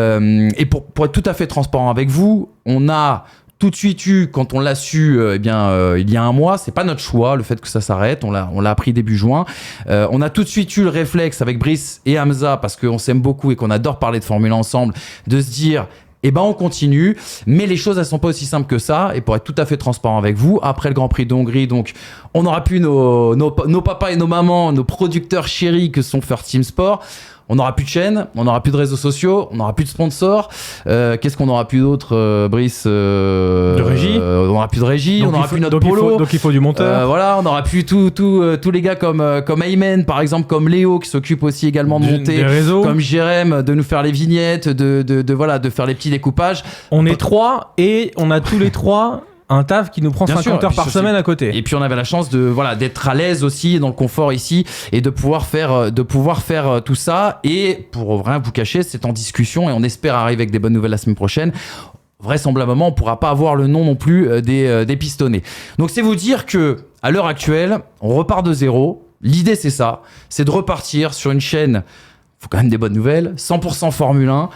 Et pour être tout à fait transparent avec vous, on a tout de suite eu, quand on l'a su, il y a un mois, c'est pas notre choix, le fait que ça s'arrête, on l'a appris début juin. On a tout de suite eu le réflexe avec Brice et Hamza, parce qu'on s'aime beaucoup et qu'on adore parler de Formule 1 ensemble, de se dire, on continue, mais les choses elles sont pas aussi simples que ça. Et pour être tout à fait transparent avec vous, après le Grand Prix de Hongrie, donc on n'aura plus nos papas et nos mamans, nos producteurs chéris que sont First Team Sport. On n'aura plus de chaîne, on n'aura plus de réseaux sociaux, on n'aura plus de sponsors. Qu'est-ce qu'on n'aura plus d'autre, Brice De régie. On n'aura plus de régie, Donc on n'aura plus notre polo. Donc il faut du monteur. Voilà, on n'aura plus tous les gars comme Aymen, par exemple, comme Léo, qui s'occupe aussi également de monter, des réseaux. comme Jérém, de nous faire les vignettes, de faire les petits découpages. On est 3 et on a tous les 3 un taf qui nous prend Bien 50 sûr, heures par semaine à côté. Et puis on avait la chance d'être à l'aise aussi dans le confort ici et de pouvoir faire tout ça. Et pour rien vous cacher, c'est en discussion et on espère arriver avec des bonnes nouvelles la semaine prochaine. Vraisemblablement, on pourra pas avoir le nom non plus des pistonnés. Donc c'est vous dire que à l'heure actuelle, on repart de zéro. L'idée c'est ça, c'est de repartir sur une chaîne. Faut quand même des bonnes nouvelles. 100% Formule 1.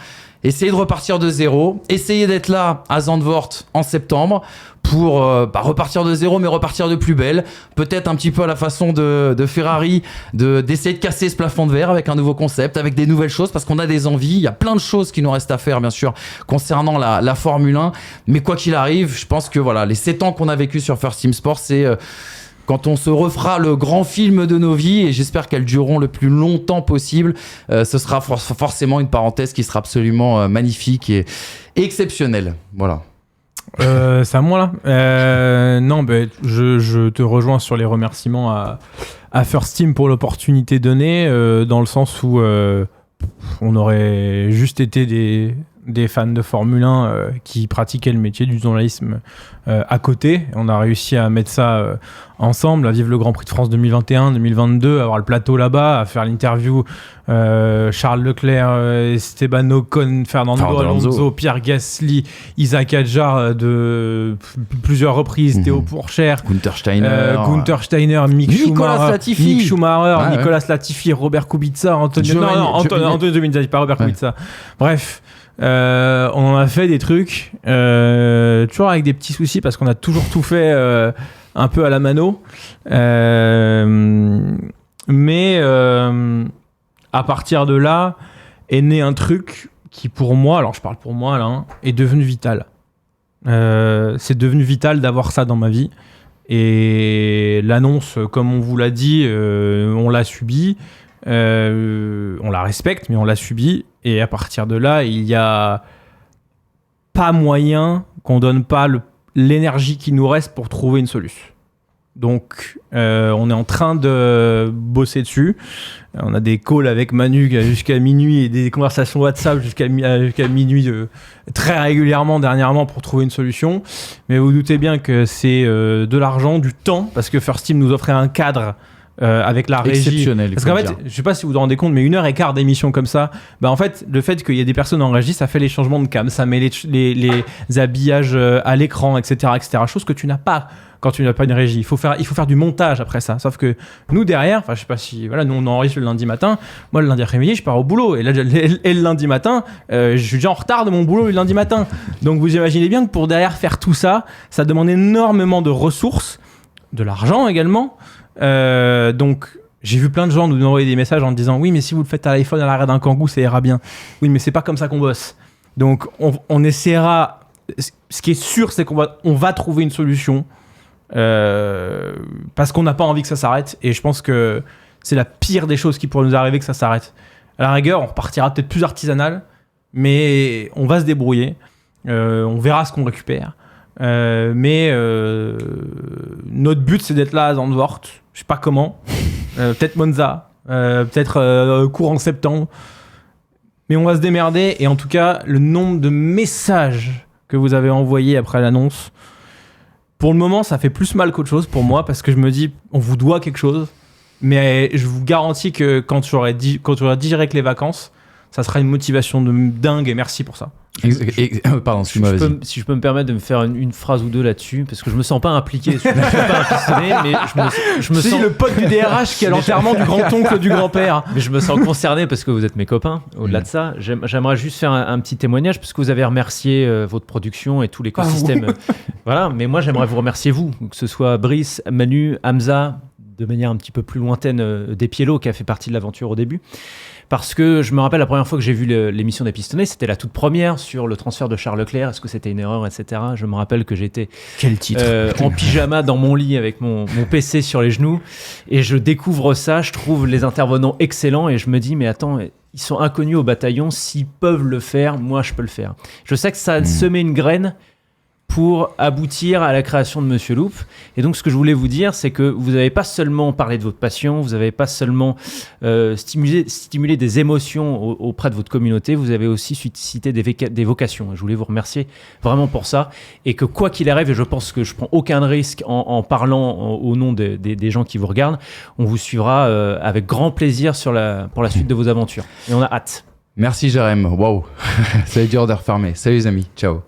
Essayer de repartir de zéro, essayer d'être là à Zandvoort en septembre pour repartir de zéro mais repartir de plus belle, peut-être un petit peu à la façon de Ferrari, d'essayer de casser ce plafond de verre avec un nouveau concept, avec des nouvelles choses, parce qu'on a des envies, il y a plein de choses qui nous restent à faire bien sûr concernant la Formule 1, mais quoi qu'il arrive, je pense que voilà, les 7 ans qu'on a vécu sur First Team Sport, c'est quand on se refera le grand film de nos vies, et j'espère qu'elles dureront le plus longtemps possible, ce sera forcément une parenthèse qui sera absolument magnifique et exceptionnelle. Voilà. C'est à moi là. Non, je te rejoins sur les remerciements à First Team pour l'opportunité donnée, dans le sens où on aurait juste été des fans de Formule 1 qui pratiquaient le métier du journalisme à côté. On a réussi à mettre ça ensemble, à vivre le Grand Prix de France 2021, 2022, à avoir le plateau là-bas, à faire l'interview Charles Leclerc, Esteban Ocon, Fernando Alonso, Pierre Gasly, Isaac Hadjar de plusieurs reprises, Théo Pourchère, Gunther Steiner, Nicolas Schumacher, Ouais, Nicolas Latifi, Robert Kubica, Antonio Giovinazzi, pas Robert Kubica. Bref. On en a fait des trucs toujours avec des petits soucis parce qu'on a toujours tout fait un peu à la mano, mais à partir de là est né un truc qui pour moi, alors je parle pour moi là, est devenu vital. C'est devenu vital d'avoir ça dans ma vie, et l'annonce, comme on vous l'a dit, on l'a subi. On la respecte, mais on l'a subie, et à partir de là, il n'y a pas moyen qu'on donne pas l'énergie qui nous reste pour trouver une solution. Donc, on est en train de bosser dessus. On a des calls avec Manu jusqu'à minuit et des conversations WhatsApp jusqu'à minuit très régulièrement dernièrement pour trouver une solution. Mais vous doutez bien que c'est de l'argent, du temps, parce que First Team nous offrait un cadre avec la régie. Exceptionnel. Parce qu'en fait, je sais pas si vous vous rendez compte, mais 1h15 d'émission comme ça, en fait, le fait qu'il y ait des personnes en régie, ça fait les changements de cam, ça met les habillages à l'écran, etc., chose que tu n'as pas quand tu n'as pas une régie. Il faut faire du montage après ça. Sauf que nous derrière, je sais pas si, nous on enregistre le lundi matin. Moi le lundi après-midi, je pars au boulot, et là le lundi matin, je suis déjà en retard de mon boulot le lundi matin. Donc vous imaginez bien que pour derrière faire tout ça, ça demande énormément de ressources, de l'argent également. Donc j'ai vu plein de gens nous envoyer des messages en disant oui, mais si vous le faites à l'iPhone à l'arrêt d'un Kangoo, ça ira bien. Oui, mais c'est pas comme ça qu'on bosse. Donc on essaiera Ce qui est sûr, c'est qu'on va trouver une solution parce qu'on n'a pas envie que ça s'arrête. Et je pense que c'est la pire des choses qui pourrait nous arriver, que ça s'arrête. À la rigueur, on repartira peut-être plus artisanal, mais on va se débrouiller. On verra ce qu'on récupère. Mais notre but, c'est d'être là à Zandvoort. Je sais pas comment. Peut-être Monza. Peut-être courant septembre. Mais on va se démerder. Et en tout cas, le nombre de messages que vous avez envoyés après l'annonce, pour le moment, ça fait plus mal qu'autre chose pour moi, parce que je me dis, on vous doit quelque chose. Mais je vous garantis que quand tu auras digéré que les vacances, ça sera une motivation de dingue, et merci pour ça. Pardon, excuse-moi, vas-y. Si je peux me permettre de me faire une phrase ou deux là-dessus, parce que je me sens pas impliqué, je me sens pas impressionné, mais je me C'est sens... le pote du DRH qui a l'enterrement du grand-oncle du grand-père. Mais je me sens concerné parce que vous êtes mes copains. Au-delà de ça, j'aimerais juste faire un petit témoignage, parce que vous avez remercié votre production et tout l'écosystème. Voilà, mais moi j'aimerais vous remercier vous, que ce soit Brice, Manu, Hamza, de manière un petit peu plus lointaine, Despiello, qui a fait partie de l'aventure au début. Parce que je me rappelle la première fois que j'ai vu l'émission des Pistonnés, c'était la toute première sur le transfert de Charles Leclerc. Est-ce que c'était une erreur, etc. Je me rappelle que j'étais en pyjama dans mon lit avec mon PC sur les genoux, et je découvre ça, je trouve les intervenants excellents, et je me dis mais attends, ils sont inconnus au bataillon, s'ils peuvent le faire, moi je peux le faire. Je sais que ça a semé une graine pour aboutir à la création de Monsieur Loop. Et donc, ce que je voulais vous dire, c'est que vous n'avez pas seulement parlé de votre passion, vous n'avez pas seulement stimulé des émotions auprès de votre communauté, vous avez aussi suscité des vocations. Et je voulais vous remercier vraiment pour ça. Et que quoi qu'il arrive, et je pense que je ne prends aucun risque en parlant au nom des gens qui vous regardent, on vous suivra avec grand plaisir pour la suite de vos aventures. Et on a hâte. Merci Jérém. Waouh, ça va être dur de refermer. Salut les amis, ciao.